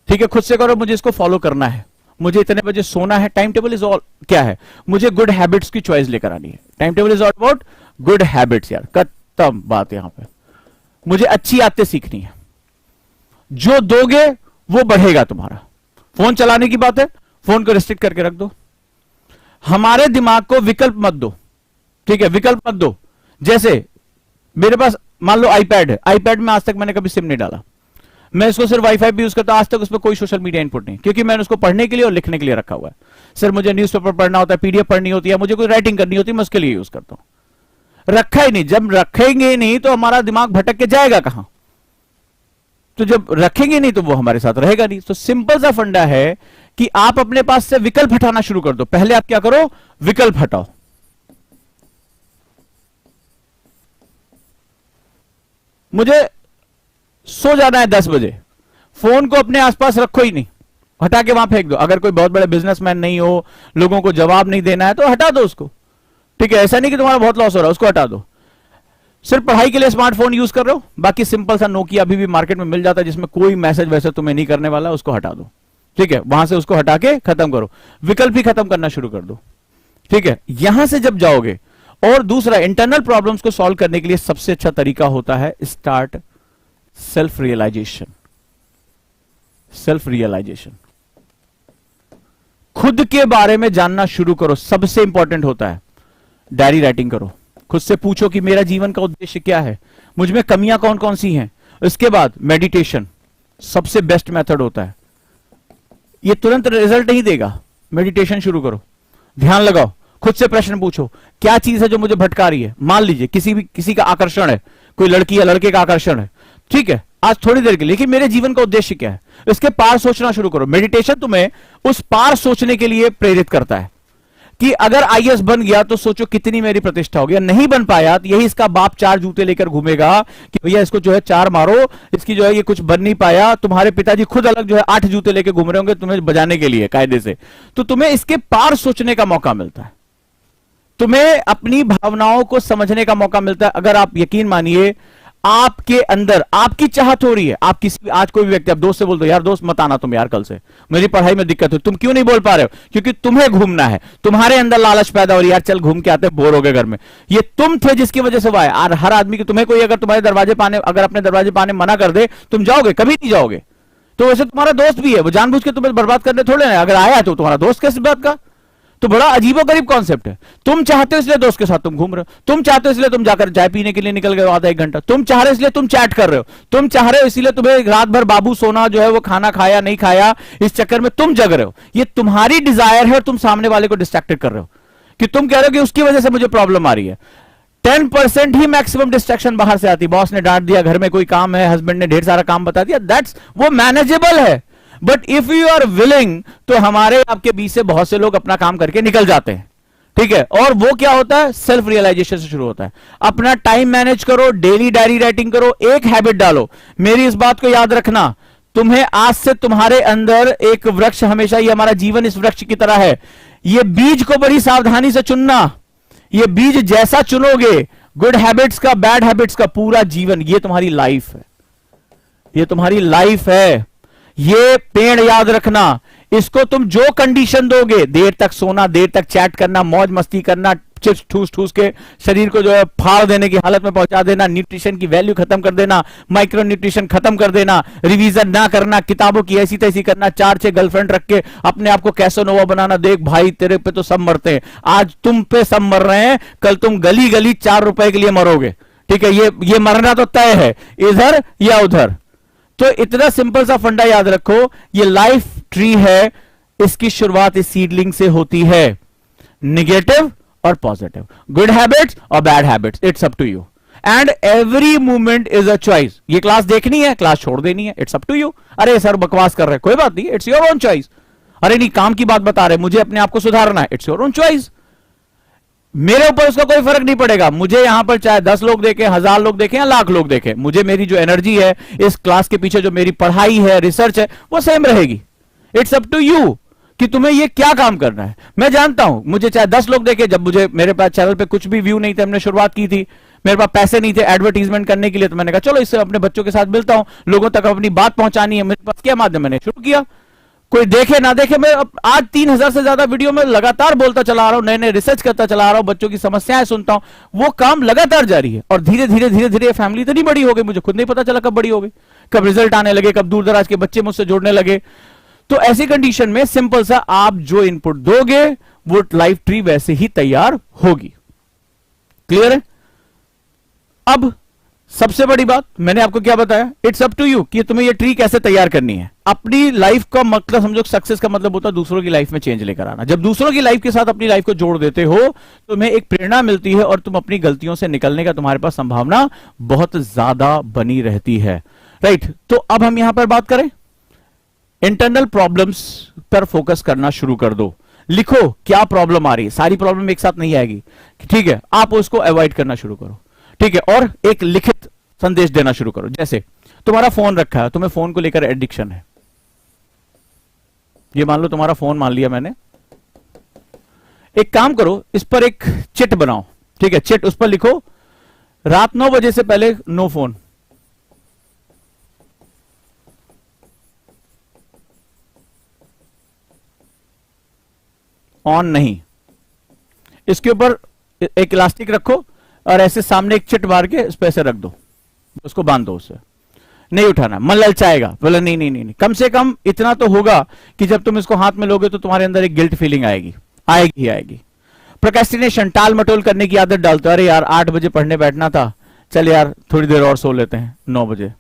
ठीक है, खुद से करो, मुझे इसको फॉलो करना है, मुझे इतने बजे सोना है। टाइम टेबल इज ऑल क्या है, मुझे गुड हैबिट्स की चॉइस लेकर आनी है। Time table is all about good habits यार, खत्म बात यहां पे। मुझे अच्छी आदतें सीखनी है, जो दोगे वो बढ़ेगा तुम्हारा। फोन चलाने की बात है, फोन को रिस्ट्रिक्ट करके रख दो। हमारे दिमाग को विकल्प मत दो, ठीक है, विकल्प मत दो। जैसे मेरे पास मान लो आईपैड है, आईपैड में आज तक मैंने कभी सिम नहीं डाला, मैं इसको सिर्फ वाईफाई भी यूज करता हूं, आज तक उसमें कोई सोशल मीडिया इनपुट नहीं, क्योंकि मैंने उसको पढ़ने के लिए और लिखने के लिए रखा हुआ है। सर मुझे न्यूज़पेपर पढ़ना होता है, पीडीएफ पढ़नी होती है, मुझे कोई राइटिंग करनी होती है, मैं उसके लिए यूज करता हूं। रखा ही नहीं, जब रखेंगे नहीं तो हमारा दिमाग भटक के जाएगा कहां, तो जब रखेंगे नहीं तो वो हमारे साथ रहेगा नहीं। तो सिंपल सा फंडा है कि आप अपने पास से विकल्प हटाना शुरू कर दो। पहले आप क्या करो, विकल्प हटाओ। मुझे सो जाना है 10 बजे, फोन को अपने आसपास रखो ही नहीं, हटा के वहां फेंक दो। अगर कोई बहुत बड़े बिजनेसमैन नहीं हो, लोगों को जवाब नहीं देना है, तो हटा दो उसको, ठीक है। ऐसा नहीं कि तुम्हारा बहुत लॉस हो रहा है, उसको हटा दो। सिर्फ पढ़ाई के लिए स्मार्टफोन यूज कर रहे हो, बाकी सिंपल सा नोकिया अभी भी मार्केट में मिल जाता है जिसमें कोई मैसेज वैसे तुम्हें नहीं करने वाला, उसको हटा दो, ठीक है। वहां से उसको हटा के खत्म करो, विकल्प ही खत्म करना शुरू कर दो, ठीक है। यहां से जब जाओगे, और दूसरा इंटरनल प्रॉब्लम्स को सॉल्व करने के लिए सबसे अच्छा तरीका होता है start self realisation. Self realisation, खुद के बारे में जानना शुरू करो, सबसे इंपॉर्टेंट होता है। डायरी राइटिंग करो, खुद से पूछो कि मेरा जीवन का उद्देश्य क्या है, मुझ में कमियां कौन कौन सी हैं। इसके बाद मेडिटेशन सबसे बेस्ट मेथड होता है, ये तुरंत रिजल्ट नहीं देगा। मेडिटेशन शुरू करो, ध्यान लगाओ, खुद से प्रश्न पूछो, क्या चीज है जो मुझे भटका रही है। मान लीजिए किसी का आकर्षण है, कोई लड़की या लड़के का आकर्षण है, ठीक है, आज थोड़ी देर के लिए, लेकिन मेरे जीवन का उद्देश्य क्या है, इसके पार सोचना शुरू करो। मेडिटेशन तुम्हें उस पार सोचने के लिए प्रेरित करता है कि अगर आईएएस बन गया तो सोचो कितनी मेरी प्रतिष्ठा होगी, नहीं बन पाया तो यही इसका बाप 4 जूते लेकर घूमेगा कि भैया इसको जो है 4 मारो, इसकी जो है ये कुछ बन नहीं पाया। तुम्हारे पिताजी खुद अलग जो है 8 जूते लेकर घूम रहे होंगे तुम्हें बजाने के लिए कायदे से। तो तुम्हें इसके पार सोचने का मौका मिलता है, तुम्हें अपनी भावनाओं को समझने का मौका मिलता है। अगर आप यकीन मानिए आपके अंदर आपकी चाहत हो रही है, आप किसी आज कोई भी व्यक्ति, आप दोस्त से बोल दो यार दोस्त मत आना तुम यार कल से, मेरी पढ़ाई में दिक्कत हो। तुम क्यों नहीं बोल पा रहे हो? क्योंकि तुम्हें घूमना है, तुम्हारे अंदर लालच पैदा हो रही है, यार चल घूम के आते, बोर हो गए घर में। ये तुम थे जिसकी वजह से वो आए। और हर आदमी की, तुम्हें कोई अगर तुम्हारे दरवाजे पाने, अगर अपने दरवाजे पाने मना कर दे, तुम जाओगे? कभी नहीं जाओगे। तो वैसे तुम्हारा दोस्त भी है, वो जानबूझ के तुम्हें बर्बाद करने थोड़े ना, अगर आया है तो तुम्हारा दोस्त किस बात का। तो बड़ा अजीबोगरीब कॉन्सेप्ट है। तुम चाहते हो इसलिए दोस्त के साथ तुम घूम रहे हो, तुम चाहते हो इसलिए तुम जाकर चाय पीने के लिए निकल गए आधा 1 घंटा, तुम चाह रहे हो इसलिए तुम चैट कर रहे हो, तुम चाह रहे हो इसलिए तुम्हें रात भर बाबू सोना जो है वो खाना खाया नहीं खाया, इस चक्कर में तुम जग रहे हो। ये तुम्हारी डिजायर है और तुम सामने वाले को डिस्ट्रैक्टेड कर रहे हो कि तुम कह रहे हो कि उसकी वजह से मुझे प्रॉब्लम आ रही है। 10% ही मैक्सिमम डिस्ट्रैक्शन बाहर से आती। बॉस ने डांट दिया, घर में कोई काम है, हस्बैंड ने ढेर सारा काम बता दिया, दैट्स वो मैनेजेबल है। But if you are willing, तो हमारे आपके बीच से बहुत से लोग अपना काम करके निकल जाते हैं, ठीक है। और वो क्या होता है? सेल्फ रियलाइजेशन से शुरू होता है। अपना टाइम मैनेज करो, डेली डायरी राइटिंग करो, एक हैबिट डालो। मेरी इस बात को याद रखना, तुम्हें आज से तुम्हारे अंदर एक वृक्ष, हमेशा ये हमारा जीवन इस वृक्ष की तरह है, ये बीज को बड़ी सावधानी से चुनना। ये बीज जैसा चुनोगे, गुड हैबिट्स का, बैड हैबिट्स का, पूरा जीवन, ये तुम्हारी लाइफ है। ये तुम्हारी लाइफ है। ये पेड़ याद रखना, इसको तुम जो कंडीशन दोगे, देर तक सोना, देर तक चैट करना, मौज मस्ती करना, चिप्स ठूस ठूस के शरीर को जो है फाड़ देने की हालत में पहुंचा देना, न्यूट्रिशन की वैल्यू खत्म कर देना, माइक्रो न्यूट्रिशन खत्म कर देना, रिवीजन ना करना, किताबों की ऐसी तैसी करना, 4-6 गर्लफ्रेंड रख के अपने आप को कैसोनोवा बनाना। देख भाई, तेरे पे तो सब मरते हैं, आज तुम पे सब मर रहे हैं, कल तुम गली गली 4 रुपए के लिए मरोगे। ठीक है, ये मरना तो तय है, इधर या उधर। तो इतना सिंपल सा फंडा याद रखो, ये लाइफ ट्री है, इसकी शुरुआत इस सीडलिंग से होती है। निगेटिव और पॉजिटिव, गुड हैबिट्स और bad habits, it's up to you and every movement is a choice. ये क्लास देखनी है, क्लास छोड़ देनी है, इट्स अप टू यू। अरे सर बकवास कर रहे हैं, कोई बात नहीं, इट्स योर ओन चॉइस। अरे नहीं, काम की बात बता रहे, मुझे अपने आप को सुधारना है, इट्स योर ओन चॉइस। मेरे ऊपर उसका कोई फर्क नहीं पड़ेगा। मुझे यहां पर चाहे 10 लोग देखें, 1000 लोग देखें या लाख लोग देखें, मुझे मेरी जो एनर्जी है, इस क्लास के पीछे जो मेरी पढ़ाई है, रिसर्च है, वो सेम रहेगी। इट्स अप टू यू कि तुम्हें ये क्या काम करना है। मैं जानता हूं, मुझे चाहे 10 लोग देखें, जब मुझे मेरे पास चैनल पे कुछ भी व्यू नहीं थे, हमने शुरुआत की थी, मेरे पास पैसे नहीं थे एडवर्टीजमेंट करने के लिए, तो मैंने कहा चलो इससे अपने बच्चों के साथ मिलता हूं, लोगों तक अपनी बात पहुंचानी है, मेरे पास क्या माध्यम, मैंने शुरू किया। कोई देखे ना देखे, मैं आज 3000 से ज्यादा वीडियो में लगातार बोलता चला रहा हूं, नए नए रिसर्च करता चला रहा हूं, बच्चों की समस्याएं सुनता हूं, वो काम लगातार जारी है। और धीरे धीरे धीरे धीरे फैमिली इतनी बड़ी हो गई, मुझे खुद नहीं पता चला कब बड़ी हो गई, कब रिजल्ट आने लगे, कब दूर दराज के बच्चे मुझसे जुड़ने लगे। तो ऐसी कंडीशन में सिंपल सा, आप जो इनपुट दोगे वो लाइफ ट्री वैसे ही तैयार होगी। क्लियर है? अब सबसे बड़ी बात मैंने आपको क्या बताया, इट्स अप टू यू कि तुम्हें ये ट्री कैसे तैयार करनी है। अपनी लाइफ का मतलब समझो, सक्सेस का मतलब होता है दूसरों की लाइफ में चेंज लेकर आना। जब दूसरों की लाइफ के साथ अपनी लाइफ को जोड़ देते हो, तो तुम्हें एक प्रेरणा मिलती है और तुम अपनी गलतियों से निकलने का तुम्हारे पास संभावना बहुत ज्यादा बनी रहती है। राइट, तो अब हम यहां पर बात करें, इंटरनल प्रॉब्लम्स पर फोकस करना शुरू कर दो। लिखो क्या प्रॉब्लम आ रही है, सारी प्रॉब्लम एक साथ नहीं आएगी, ठीक है, आप उसको अवॉइड करना शुरू करो। ठीक है, और एक लिखित संदेश देना शुरू करो। जैसे तुम्हारा फोन रखा है, तुम्हें फोन को लेकर एडिक्शन है, ये मान लो तुम्हारा फोन मान लिया मैंने। एक काम करो, इस पर एक चिट बनाओ। ठीक है, चिट, उस पर लिखो रात 9 बजे से पहले नो फोन। ऑन नहीं। इसके ऊपर एक इलास्टिक रखो और ऐसे सामने एक चिट मार के इस पे ऐसे रख दो, उसको बांध दो, उससे नहीं उठाना। मन ललचाएगा, बोला नहीं नहीं नहीं नहीं, कम से कम इतना तो होगा कि जब तुम इसको हाथ में लोगे तो तुम्हारे अंदर एक गिल्ट फीलिंग आएगी, आएगी ही आएगी। प्रोक्रेस्टिनेशन, टाल मटोल करने की आदत डालते हो, अरे यार 8 बजे पढ़ने बैठना था, चल यार थोड़ी देर और सो लेते हैं 9 बजे।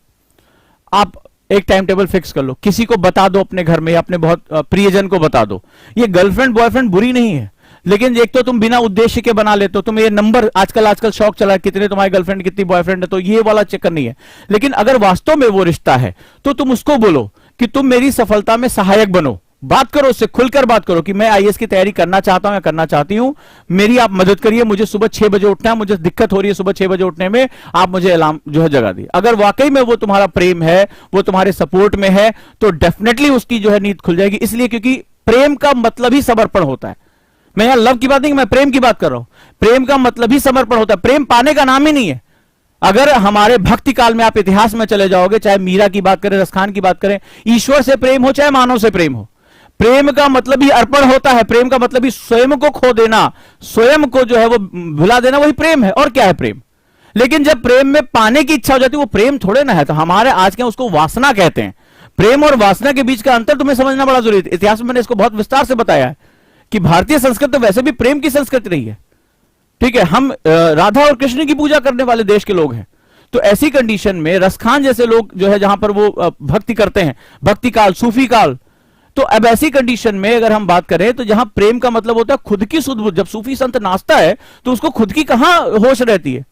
आप एक टाइम टेबल फिक्स कर लो, किसी को बता दो अपने घर में, या अपने बहुत प्रियजन को बता दो। ये गर्लफ्रेंड बॉयफ्रेंड बुरी नहीं है, लेकिन एक तो तुम बिना उद्देश्य के बना लेते हो, तुम ये नंबर आजकल शौक चला है, कितने तुम्हारी गर्लफ्रेंड कितनी बॉयफ्रेंड है, तो ये वाला चक्कर नहीं है। लेकिन अगर वास्तव में वो रिश्ता है तो तुम उसको बोलो कि तुम मेरी सफलता में सहायक बनो। बात करो उससे, खुलकर बात करो कि मैं आईएएस की तैयारी करना चाहता हूं या करना चाहती हूं, मेरी आप मदद करिए, मुझे सुबह 6 बजे उठना है, मुझे दिक्कत हो रही है सुबह 6 बजे उठने में, आप मुझे अलार्म जो है जगा दी। अगर वाकई में वो तुम्हारा प्रेम है, वो तुम्हारे सपोर्ट में है, तो डेफिनेटली उसकी जो है नींद खुल जाएगी। इसलिए क्योंकि प्रेम का मतलब ही समर्पण होता है। मैं यहां लव की बात नहीं, मैं प्रेम की बात कर रहा हूं। प्रेम का मतलब ही समर्पण होता है, प्रेम पाने का नाम ही नहीं है। अगर हमारे भक्ति काल में आप इतिहास में चले जाओगे, चाहे मीरा की बात करें, रसखान की बात करें, ईश्वर से प्रेम हो चाहे मानव से प्रेम हो, प्रेम का मतलब ही अर्पण होता है। प्रेम का मतलब ही स्वयं को खो देना, स्वयं को जो है वो भुला देना, वही प्रेम है। और क्या है प्रेम? लेकिन जब प्रेम में पाने की इच्छा हो जाती है, वो प्रेम थोड़े ना है। तो हमारे आज के उसको वासना कहते हैं। प्रेम और वासना के बीच का अंतर तुम्हें समझना बड़ा जरूरी है। इतिहास में मैंने इसको बहुत विस्तार से बताया है कि भारतीय संस्कृति तो वैसे भी प्रेम की संस्कृति रही है। ठीक है, हम राधा और कृष्ण की पूजा करने वाले देश के लोग हैं। तो ऐसी कंडीशन में रसखान जैसे लोग जो है, जहां पर वो भक्ति करते हैं, भक्ति काल, सूफी काल, तो अब ऐसी कंडीशन में अगर हम बात करें तो जहां प्रेम का मतलब होता है खुद की सुध बुध। जब सूफी संत नाचता है तो उसको खुद की कहां होश रहती है,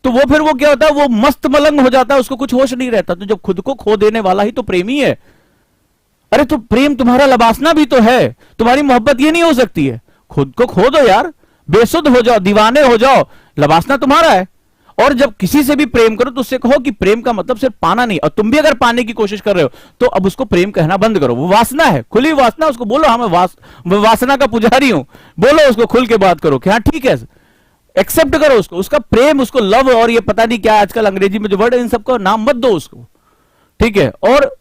तो वो फिर वो क्या होता है, वो मस्त मलंग हो जाता है, उसको कुछ होश नहीं रहता। तो जब खुद को खो देने वाला ही तो प्रेमी है। अरे तो प्रेम तुम्हारा लबासना भी तो है, तुम्हारी मोहब्बत ये नहीं हो सकती है। खुद को खो दो यार, बेसुध हो जाओ, दीवाने हो जाओ, लबासना तुम्हारा है। और जब किसी से भी प्रेम करो तो उससे कहो कि प्रेम का मतलब सिर्फ पाना नहीं, और तुम भी अगर पाने की कोशिश कर रहे हो तो अब उसको प्रेम कहना बंद करो। वो वासना है, खुली वासना, उसको बोलो हाँ मैं वासना का पुजारी हूं, बोलो उसको, खुल के बात करो कि हाँ ठीक है, एक्सेप्ट करो उसको, उसका प्रेम, उसको लव, और ये पता नहीं क्या आजकल अंग्रेजी में जो वर्ड है, इन सबको नाम मत दो उसको। ठीक है। और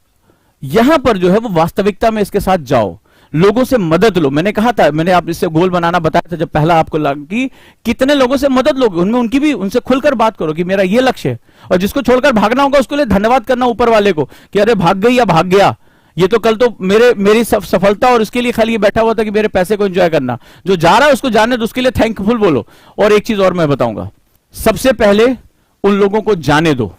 यहां पर जो है वो वास्तविकता में इसके साथ जाओ, लोगों से मदद लो। मैंने कहा था, मैंने आप इससे गोल बनाना बताया था जब पहला आपको लगा कि कितने लोगों से मदद लोगे, उनमें उनकी भी उनसे खुलकर बात करो कि मेरा ये लक्ष्य है। और जिसको छोड़कर भागना होगा उसके लिए धन्यवाद करना ऊपर वाले को कि अरे भाग गई या भाग गया, ये तो कल तो मेरी सफलता और इसके लिए खाली ये बैठा हुआ था कि मेरे पैसे को एंजॉय करना। जो जा रहा है उसको जाने दो, उसके लिए थैंकफुल बोलो। और एक चीज और मैं बताऊंगा, सबसे पहले उन लोगों को जाने दो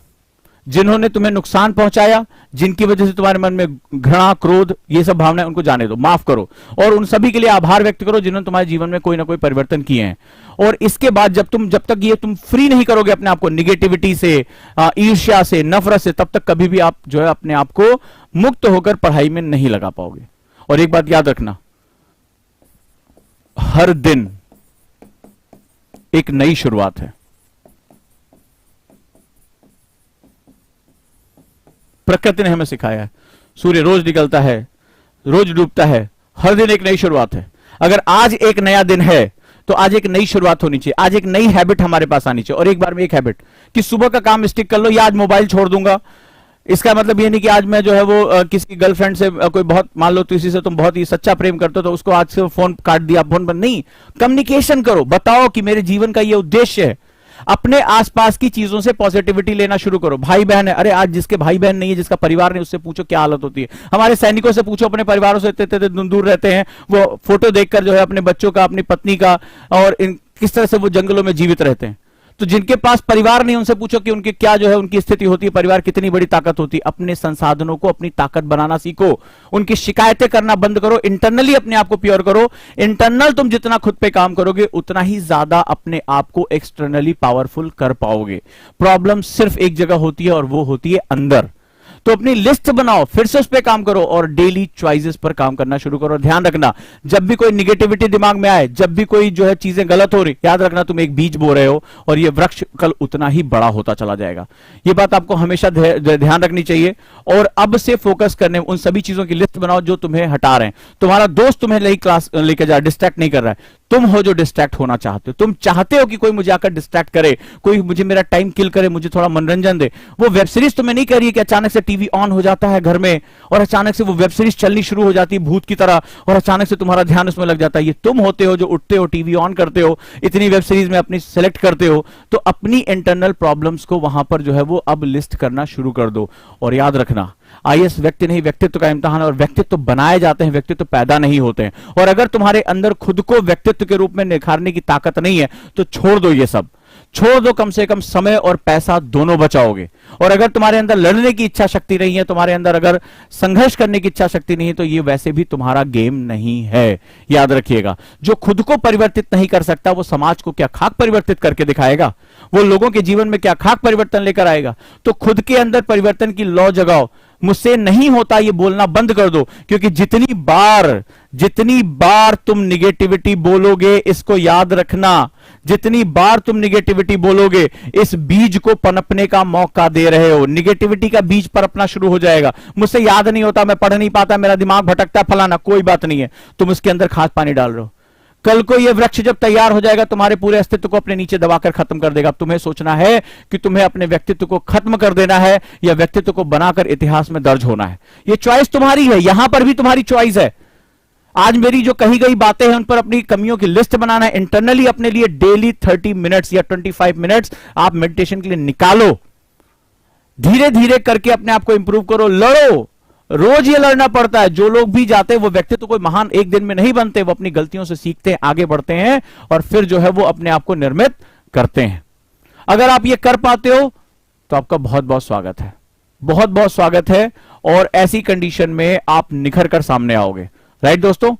जिन्होंने तुम्हें नुकसान पहुंचाया, जिनकी वजह से तुम्हारे मन में घृणा, क्रोध, ये सब भावनाएं, उनको जाने दो, माफ करो। और उन सभी के लिए आभार व्यक्त करो जिन्होंने तुम्हारे जीवन में कोई ना कोई परिवर्तन किए हैं। और इसके बाद जब तक ये तुम फ्री नहीं करोगे अपने आप को निगेटिविटी से, ईर्ष्या से, नफरत से, तब तक कभी भी आप जो है अपने आप को मुक्त होकर पढ़ाई में नहीं लगा पाओगे। और एक बात याद रखना, हर दिन एक नई शुरुआत है। प्रकृति ने हमें सिखाया है, सूर्य रोज निकलता है, रोज डूबता है, हर दिन एक नई शुरुआत है। अगर आज एक नया दिन है तो आज एक नई शुरुआत होनी चाहिए, आज एक नई हैबिट हमारे पास आनी चाहिए। और एक बार में एक हैबिट कि सुबह का काम स्टिक कर लो, या आज मोबाइल छोड़ दूंगा। इसका मतलब ये नहीं कि आज मैं जो है वो किसी गर्लफ्रेंड से कोई बहुत, मान लो किसी से तुम बहुत ही सच्चा प्रेम करते हो तो उसको आज से फोन काट दिया, फोन पर नहीं। कम्युनिकेशन करो, बताओ कि मेरे जीवन का ये उद्देश्य है। अपने आसपास की चीजों से पॉजिटिविटी लेना शुरू करो। भाई बहन है, अरे आज जिसके भाई बहन नहीं है, जिसका परिवार नहीं, उससे पूछो क्या हालत होती है। हमारे सैनिकों से पूछो, अपने परिवारों से इतने दूर रहते हैं, वो फोटो देखकर जो है अपने बच्चों का, अपनी पत्नी का, और किस तरह से वो जंगलों में जीवित रहते हैं। तो जिनके पास परिवार नहीं, उनसे पूछो कि उनकी क्या जो है उनकी स्थिति होती है, परिवार कितनी बड़ी ताकत होती है। अपने संसाधनों को अपनी ताकत बनाना सीखो, उनकी शिकायतें करना बंद करो, इंटरनली अपने आप को प्योर करो। इंटरनल तुम जितना खुद पे काम करोगे उतना ही ज्यादा अपने आप को एक्सटर्नली पावरफुल कर पाओगे। प्रॉब्लम सिर्फ एक जगह होती है और वो होती है अंदर। तो अपनी लिस्ट बनाओ, फिर से उस पर काम करो और डेली चॉइसेस पर काम करना शुरू करो। ध्यान रखना, जब भी कोई निगेटिविटी दिमाग में आए, जब भी कोई जो है चीजें गलत हो रही, याद रखना तुम एक बीज बो रहे हो और ये वृक्ष कल उतना ही बड़ा होता चला जाएगा। ये बात आपको हमेशा ध्यान रखनी चाहिए। और अब से फोकस करने, उन सभी चीजों की लिस्ट बनाओ जो तुम्हें हटा रहे हैं। तुम्हारा दोस्त तुम्हें नई क्लास लेके जा, डिस्ट्रैक्ट नहीं कर रहा है, तुम हो जो डिस्ट्रैक्ट होना चाहते हो। तुम चाहते हो कि कोई मुझे आकर डिस्ट्रैक्ट करे, कोई मुझे मेरा टाइम किल करे, मुझे थोड़ा मनोरंजन दे। वो वेब सीरीज तुम्हें नहीं कह रही है कि अचानक से टीवी ऑन हो जाता है घर में और अचानक से वो वेब सीरीज चलनी शुरू हो जाती है भूत की तरह और अचानक से तुम्हारा ध्यान उसमें लग जाता है। ये तुम होते हो जो उठते हो, टीवी ऑन करते हो, इतनी वेब सीरीज में अपनी सेलेक्ट करते हो। तो अपनी इंटरनल प्रॉब्लम्स को वहां पर जो है वो अब लिस्ट करना शुरू कर दो। और याद रखना, आईएएस व्यक्ति नहीं, व्यक्तित्व का इम्तिहान, और व्यक्तित्व बनाए जाते हैं, व्यक्तित्व पैदा नहीं होते हैं। और अगर तुम्हारे अंदर खुद को व्यक्तित्व के रूप में निखारने की ताकत नहीं है तो छोड़ दो, ये सब छोड़ दो। कम से कम समय और पैसा दोनों बचाओगे। और अगर तुम्हारे अंदर लड़ने की इच्छा शक्ति नहीं है, तुम्हारे अंदर अगर संघर्ष करने की इच्छा शक्ति नहीं है, तो ये वैसे भी तुम्हारा गेम नहीं है। याद रखिएगा, जो खुद को परिवर्तित नहीं कर सकता वो समाज को क्या खाक परिवर्तित करके दिखाएगा, वो लोगों के जीवन में क्या खाक परिवर्तन लेकर आएगा। तो खुद के अंदर परिवर्तन की लौ जगाओ। मुझसे नहीं होता ये बोलना बंद कर दो, क्योंकि जितनी बार तुम निगेटिविटी बोलोगे, इसको याद रखना, जितनी बार तुम निगेटिविटी बोलोगे इस बीज को पनपने का मौका दे रहे हो। निगेटिविटी का बीज पनपना शुरू हो जाएगा। मुझसे याद नहीं होता, मैं पढ़ नहीं पाता, मेरा दिमाग भटकता, फलाना, कोई बात नहीं है, तुम उसके अंदर खाद पानी डाल रहे हो। कल को यह वृक्ष जब तैयार हो जाएगा तुम्हारे पूरे अस्तित्व को अपने नीचे दबाकर खत्म कर देगा। अब तुम्हें सोचना है कि तुम्हें अपने व्यक्तित्व को खत्म कर देना है या व्यक्तित्व को बनाकर इतिहास में दर्ज होना है। यह चॉइस तुम्हारी है, यहां पर भी तुम्हारी चॉइस है। आज मेरी जो कही गई बातें हैं उन पर अपनी कमियों की लिस्ट बनाना है। इंटरनली अपने लिए डेली 30 मिनट्स या 25 मिनट्स आप मेडिटेशन के लिए निकालो। धीरे धीरे करके अपने आप को इंप्रूव करो, लड़ो। रोज ये लड़ना पड़ता है। जो लोग भी जाते हैं वो व्यक्तित्व कोई महान एक दिन में नहीं बनते, वो अपनी गलतियों से सीखते हैं, आगे बढ़ते हैं और फिर जो है वो अपने आप को निर्मित करते हैं। अगर आप ये कर पाते हो तो आपका बहुत बहुत स्वागत है, बहुत बहुत स्वागत है। और ऐसी कंडीशन में आप निखर कर सामने आओगे। राइट दोस्तों,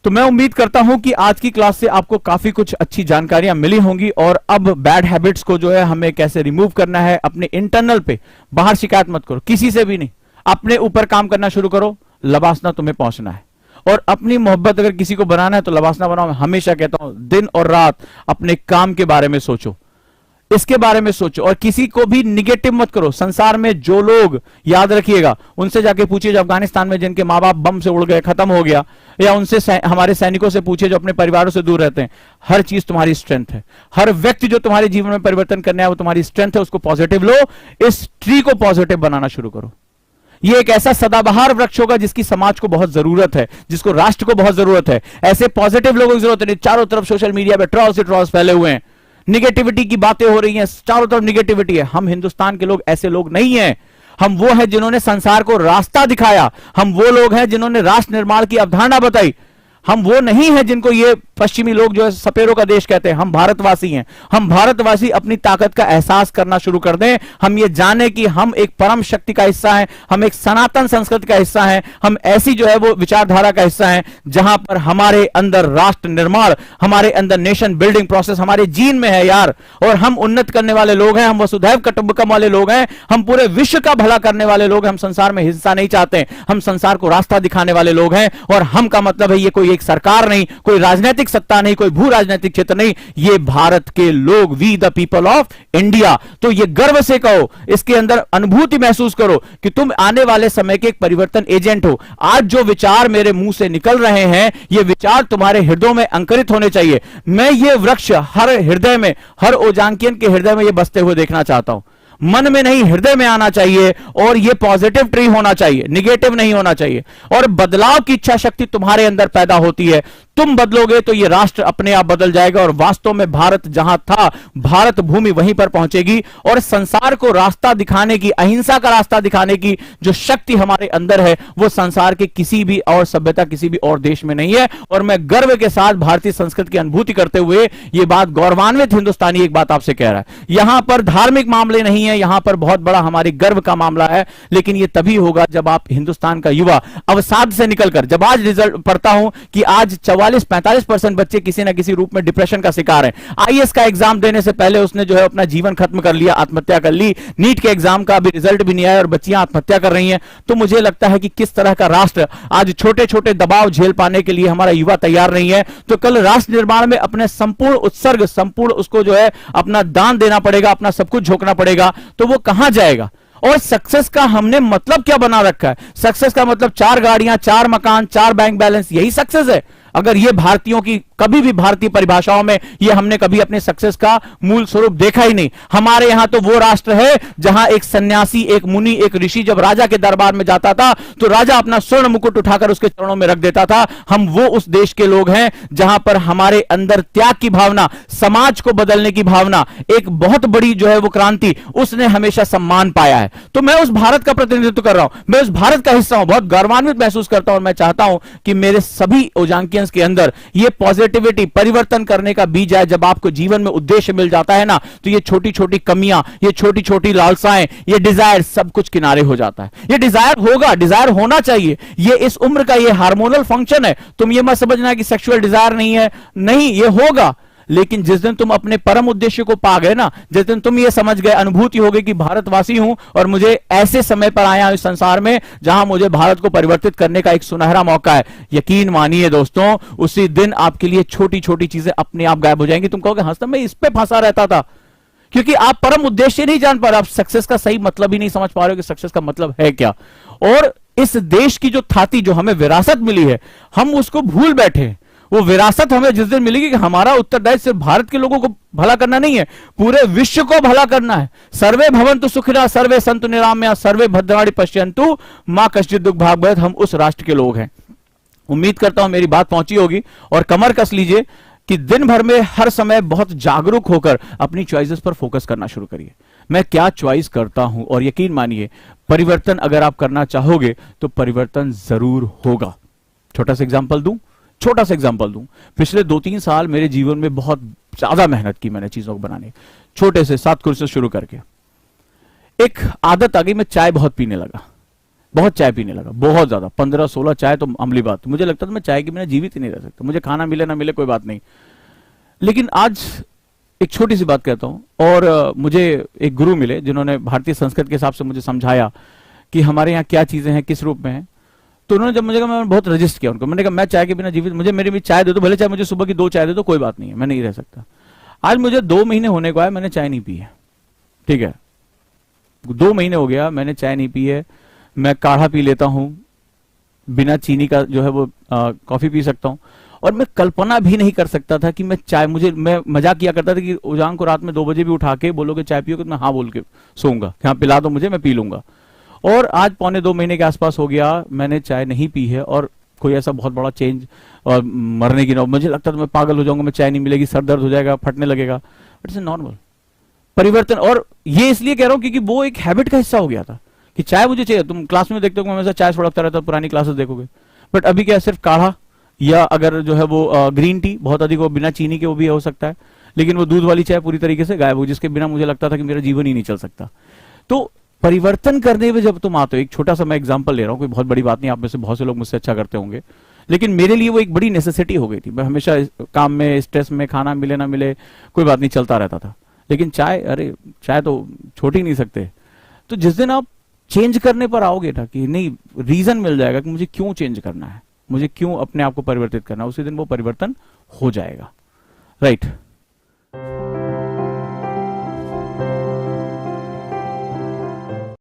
तो मैं उम्मीद करता हूं कि आज की क्लास से आपको काफी कुछ अच्छी जानकारियां मिली होंगी। और अब बैड हैबिट्स को जो है हमें कैसे रिमूव करना है, अपने इंटरनल पे, बाहर शिकायत मत करो, किसी से भी नहीं, अपने ऊपर काम करना शुरू करो। लबासना तुम्हें पहुंचना है और अपनी मोहब्बत अगर किसी को बनाना है तो लबासना बनाओ। मैं हमेशा कहता हूं दिन और रात अपने काम के बारे में सोचो, इसके बारे में सोचो और किसी को भी निगेटिव मत करो। संसार में जो लोग, याद रखिएगा, उनसे जाके पूछिए जो अफगानिस्तान में जिनके मां बाप बम से उड़ गए, खत्म हो गया, या उनसे हमारे सैनिकों से पूछिए जो अपने परिवारों से दूर रहते हैं। हर चीज तुम्हारी स्ट्रेंथ है। हर व्यक्ति जो तुम्हारे जीवन में परिवर्तन करना है वो तुम्हारी स्ट्रेंथ है। उसको पॉजिटिव लो, इस ट्री को पॉजिटिव बनाना शुरू करो। ये एक ऐसा सदाबहार वृक्ष होगा जिसकी समाज को बहुत जरूरत है, जिसको राष्ट्र को बहुत जरूरत है। ऐसे पॉजिटिव लोगों की जरूरत नहीं। चारों तरफ सोशल मीडिया पे ट्रॉल्स ही ट्रॉल्स फैले हुए हैं, निगेटिविटी की बातें हो रही हैं, चारों तरफ निगेटिविटी है। हम हिंदुस्तान के लोग ऐसे लोग नहीं हैं। हम वो हैं जिन्होंने संसार को रास्ता दिखाया। हम वो लोग हैं जिन्होंने राष्ट्र निर्माण की अवधारणा बताई। हम वो नहीं हैं जिनको ये पश्चिमी लोग जो है सपेरों का देश कहते हैं। हम भारतवासी हैं। हम भारतवासी अपनी ताकत का एहसास करना शुरू कर दें। हम ये जाने कि हम एक परम शक्ति का हिस्सा हैं, हम एक सनातन संस्कृति का हिस्सा हैं, हम ऐसी जो है वो विचारधारा का हिस्सा हैं जहां पर हमारे अंदर राष्ट्र निर्माण, हमारे अंदर नेशन बिल्डिंग प्रोसेस हमारे जीन में है यार। और हम उन्नत करने वाले लोग हैं, हम वसुधैव कुटुंबकम वाले लोग हैं, हम पूरे विश्व का भला करने वाले लोग हैं। हम संसार में हिस्सा नहीं चाहते, हम संसार को रास्ता दिखाने वाले लोग हैं। और हम का मतलब है ये कोई एक सरकार नहीं, कोई राजनीतिक सत्ता नहीं, कोई भू राजनीतिक क्षेत्र नहीं, ये भारत के लोग, we the people of India. तो ये गर्व से कहो, इसके अंदर अनुभूति महसूस करो कि तुम आने वाले समय के एक परिवर्तन एजेंट हो। आज जो विचार मेरे मुंह से निकल रहे हैं, ये विचार तुम्हारे हृदयों में अंकुरित होने चाहिए। मैं ये वृक्ष हर हृदय में, हर ओजांकियन के हृदय में ये बसते हुए देखना चाहता हूं। मन में नहीं, हृदय में आना चाहिए। और यह पॉजिटिव ट्री होना चाहिए, निगेटिव नहीं होना चाहिए। और बदलाव की इच्छा शक्ति तुम्हारे अंदर पैदा होती है। तुम बदलोगे तो यह राष्ट्र अपने आप बदल जाएगा। और वास्तव में भारत जहां था, भारत भूमि वहीं पर पहुंचेगी। और संसार को रास्ता दिखाने की, अहिंसा का रास्ता दिखाने की जो शक्ति हमारे अंदर है, वो संसार के किसी भी और सभ्यता, किसी भी और देश में नहीं है। और मैं गर्व के साथ भारतीय संस्कृति की अनुभूति करते हुए यह बात, गौरवान्वित हिंदुस्तानी एक बात आपसे कह रहा है। यहां पर धार्मिक मामले नहीं है, यहां पर बहुत बड़ा हमारे गर्व का मामला है। लेकिन यह तभी होगा जब आप हिंदुस्तान का युवा अवसाद से निकलकर, जब आज रिजल्ट पढ़ता हूं कि आज 44-45% बच्चे किसी ना किसी रूप में डिप्रेशन का शिकार हैं। आईएएस का एग्जाम देने से पहले उसने जो है अपना जीवन खत्म कर लिया, आत्महत्या कर ली। नीट के एग्जाम का अभी रिजल्ट भी नहीं आया और बच्चियां आत्महत्या कर रही हैं। तो मुझे लगता है कि किस तरह का राष्ट्र आज छोटे छोटे दबाव झेल पाने के लिए हमारा युवा तैयार नहीं है, तो कल राष्ट्र निर्माण में अपने संपूर्ण उत्सर्ग, संपूर्ण उसको जो है अपना दान देना पड़ेगा, अपना सब कुछ झोंकना पड़ेगा। तो वो कहां जाएगा? और सक्सेस का हमने मतलब क्या बना रखा है? सक्सेस का मतलब 4 गाड़ियां, 4 मकान, 4 बैंक बैलेंस, यही सक्सेस है? अगर ये भारतीयों की, कभी भी भारतीय परिभाषाओं में ये हमने कभी अपने सक्सेस का मूल स्वरूप देखा ही नहीं। हमारे यहां तो वो राष्ट्र है जहां एक सन्यासी, एक मुनि, एक ऋषि जब राजा के दरबार में जाता था तो राजा अपना स्वर्ण मुकुट उठाकर उसके चरणों में रख देता था। हम वो उस देश के लोग हैं जहां पर हमारे अंदर त्याग की भावना, समाज को बदलने की भावना, एक बहुत बड़ी जो है वो क्रांति, उसने हमेशा सम्मान पाया है। तो मैं उस भारत का प्रतिनिधित्व कर रहा हूं, मैं उस भारत का हिस्सा हूं, बहुत गौरवान्वित महसूस करता हूं। और मैं चाहता हूं कि मेरे सभी ओजांकियंस के अंदर ये पॉजिटिविटी, परिवर्तन करने का बीज है। जब आपको जीवन में उद्देश्य मिल जाता है ना, तो ये छोटी छोटी कमियां, ये छोटी छोटी लालसाएं, ये डिजायर, सब कुछ किनारे हो जाता है। ये डिजायर होगा, डिजायर होना चाहिए। ये इस उम्र का ये हार्मोनल फंक्शन है। तुम ये मत समझना कि सेक्सुअल डिजायर नहीं है, नहीं, ये होगा। लेकिन जिस दिन तुम अपने परम उद्देश्य को पा गए ना, जिस दिन तुम ये समझ गए, अनुभूति हो गई कि भारतवासी हूं और मुझे ऐसे समय पर आया इस संसार में जहां मुझे भारत को परिवर्तित करने का एक सुनहरा मौका है, यकीन मानिए दोस्तों, उसी दिन आपके लिए छोटी छोटी चीजें अपने आप गायब हो जाएंगी। तुम कहोगे हंसता मैं इस पे फंसा रहता था, क्योंकि आप परम उद्देश्य नहीं जान पा रहे, आप सक्सेस का सही मतलब ही नहीं समझ पा रहे हो कि सक्सेस का मतलब है क्या। और इस देश की जो थाती, जो हमें विरासत मिली है, हम उसको भूल बैठे। वो विरासत हमें जिस दिन मिलेगी कि हमारा उत्तरदायित्व सिर्फ भारत के लोगों को भला करना नहीं है, पूरे विश्व को भला करना है। सर्वे भवन्तु सुखिनः, सर्वे सन्तु निरामया, सर्वे भद्राणि पश्यन्तु मा कश्चित् दुःख भाग् भवेत्। हम उस राष्ट्र के लोग हैं। उम्मीद करता हूं मेरी बात पहुंची होगी और कमर कस लीजिए कि दिन भर में हर समय बहुत जागरूक होकर अपनी चॉइसेस पर फोकस करना शुरू करिए। मैं क्या चॉइस करता हूं? और यकीन मानिए, परिवर्तन अगर आप करना चाहोगे तो परिवर्तन जरूर होगा। छोटा सा एग्जांपल दूं, पिछले 2-3 साल मेरे जीवन में बहुत ज्यादा मेहनत की मैंने चीजों को बनाने, छोटे से 7 कुर्सी से शुरू करके। एक आदत आ गई, मैं चाय बहुत पीने लगा, बहुत चाय पीने लगा, बहुत ज्यादा, 15-16 चाय तो अमली बात। मुझे लगता था मैं चाय के बिना जीवित ही नहीं रह सकता, मुझे खाना मिले ना मिले कोई बात नहीं। लेकिन आज एक छोटी सी बात कहता हूं, और मुझे एक गुरु मिले जिन्होंने भारतीय संस्कृति के हिसाब से मुझे समझाया कि हमारे यहाँ क्या चीजें हैं, किस रूप में है। तो उन्होंने जब मुझे कहा, मैं बहुत रजिस्ट किया उनको, मैंने कहा मैं चाय के बिना जीवित, मुझे मेरे भी चाय दे दो, भले चाहे मुझे सुबह की 2 चाय दे दो, कोई बात नहीं है, मैं नहीं रह सकता। आज मुझे 2 महीने होने को आया, मैंने चाय नहीं पी है, ठीक है, 2 महीने हो गया मैंने चाय नहीं पी है। मैं काढ़ा पी लेता हूं, बिना चीनी का जो है वो कॉफी पी सकता हूं। और मैं कल्पना भी नहीं कर सकता था कि मैं चाय, मैं मजाक किया करता था कि उजांग को रात में 2 बजे भी उठा के बोलोगे चाय पियो, कि मैं हाँ बोल के सोऊंगा कि हाँ पिला दो मुझे, मैं पी लूंगा। और आज 1.25 महीने के आसपास हो गया मैंने चाय नहीं पी है, और कोई ऐसा बहुत बड़ा चेंज और मरने की ना, मुझे लगता था मैं पागल हो जाऊंगा, मैं चाय नहीं मिलेगी, सर दर्द हो जाएगा, फटने लगेगा, बट इट्स नॉर्मल परिवर्तन। और ये इसलिए कह रहा हूं क्योंकि वो एक हैबिट का हिस्सा हो गया था कि चाय मुझे चाहिए। तुम क्लास में देखते हो मैं हमेशा चाय छुड़कता रहता, पुरानी क्लासेस देखोगे, बट अभी क्या सिर्फ काढ़ा, या अगर जो है वो ग्रीन टी बहुत अधिक हो, बिना चीनी के वो भी हो सकता है, लेकिन वो दूध वाली चाय पूरी तरीके से गायब हो, जिसके बिना मुझे लगता था कि मेरा जीवन ही नहीं चल सकता। तो परिवर्तन करने में जब तुम आते हो, एक छोटा सा मैं एग्जांपल ले रहा हूं, कोई बहुत बड़ी बात नहीं, आप में से बहुत से लोग मुझसे अच्छा करते होंगे, लेकिन मेरे लिए वो एक बड़ी नेसेसिटी हो गई थी। मैं हमेशा काम में, स्ट्रेस में, खाना मिले ना मिले कोई बात नहीं, चलता रहता था, लेकिन चाय, अरे चाय तो छोड़ ही नहीं सकते। तो जिस दिन आप चेंज करने पर आओगे ना कि नहीं, रीजन मिल जाएगा कि मुझे क्यों चेंज करना है, मुझे क्यों अपने आप को परिवर्तित करना है, उसी दिन वो परिवर्तन हो जाएगा। राइट।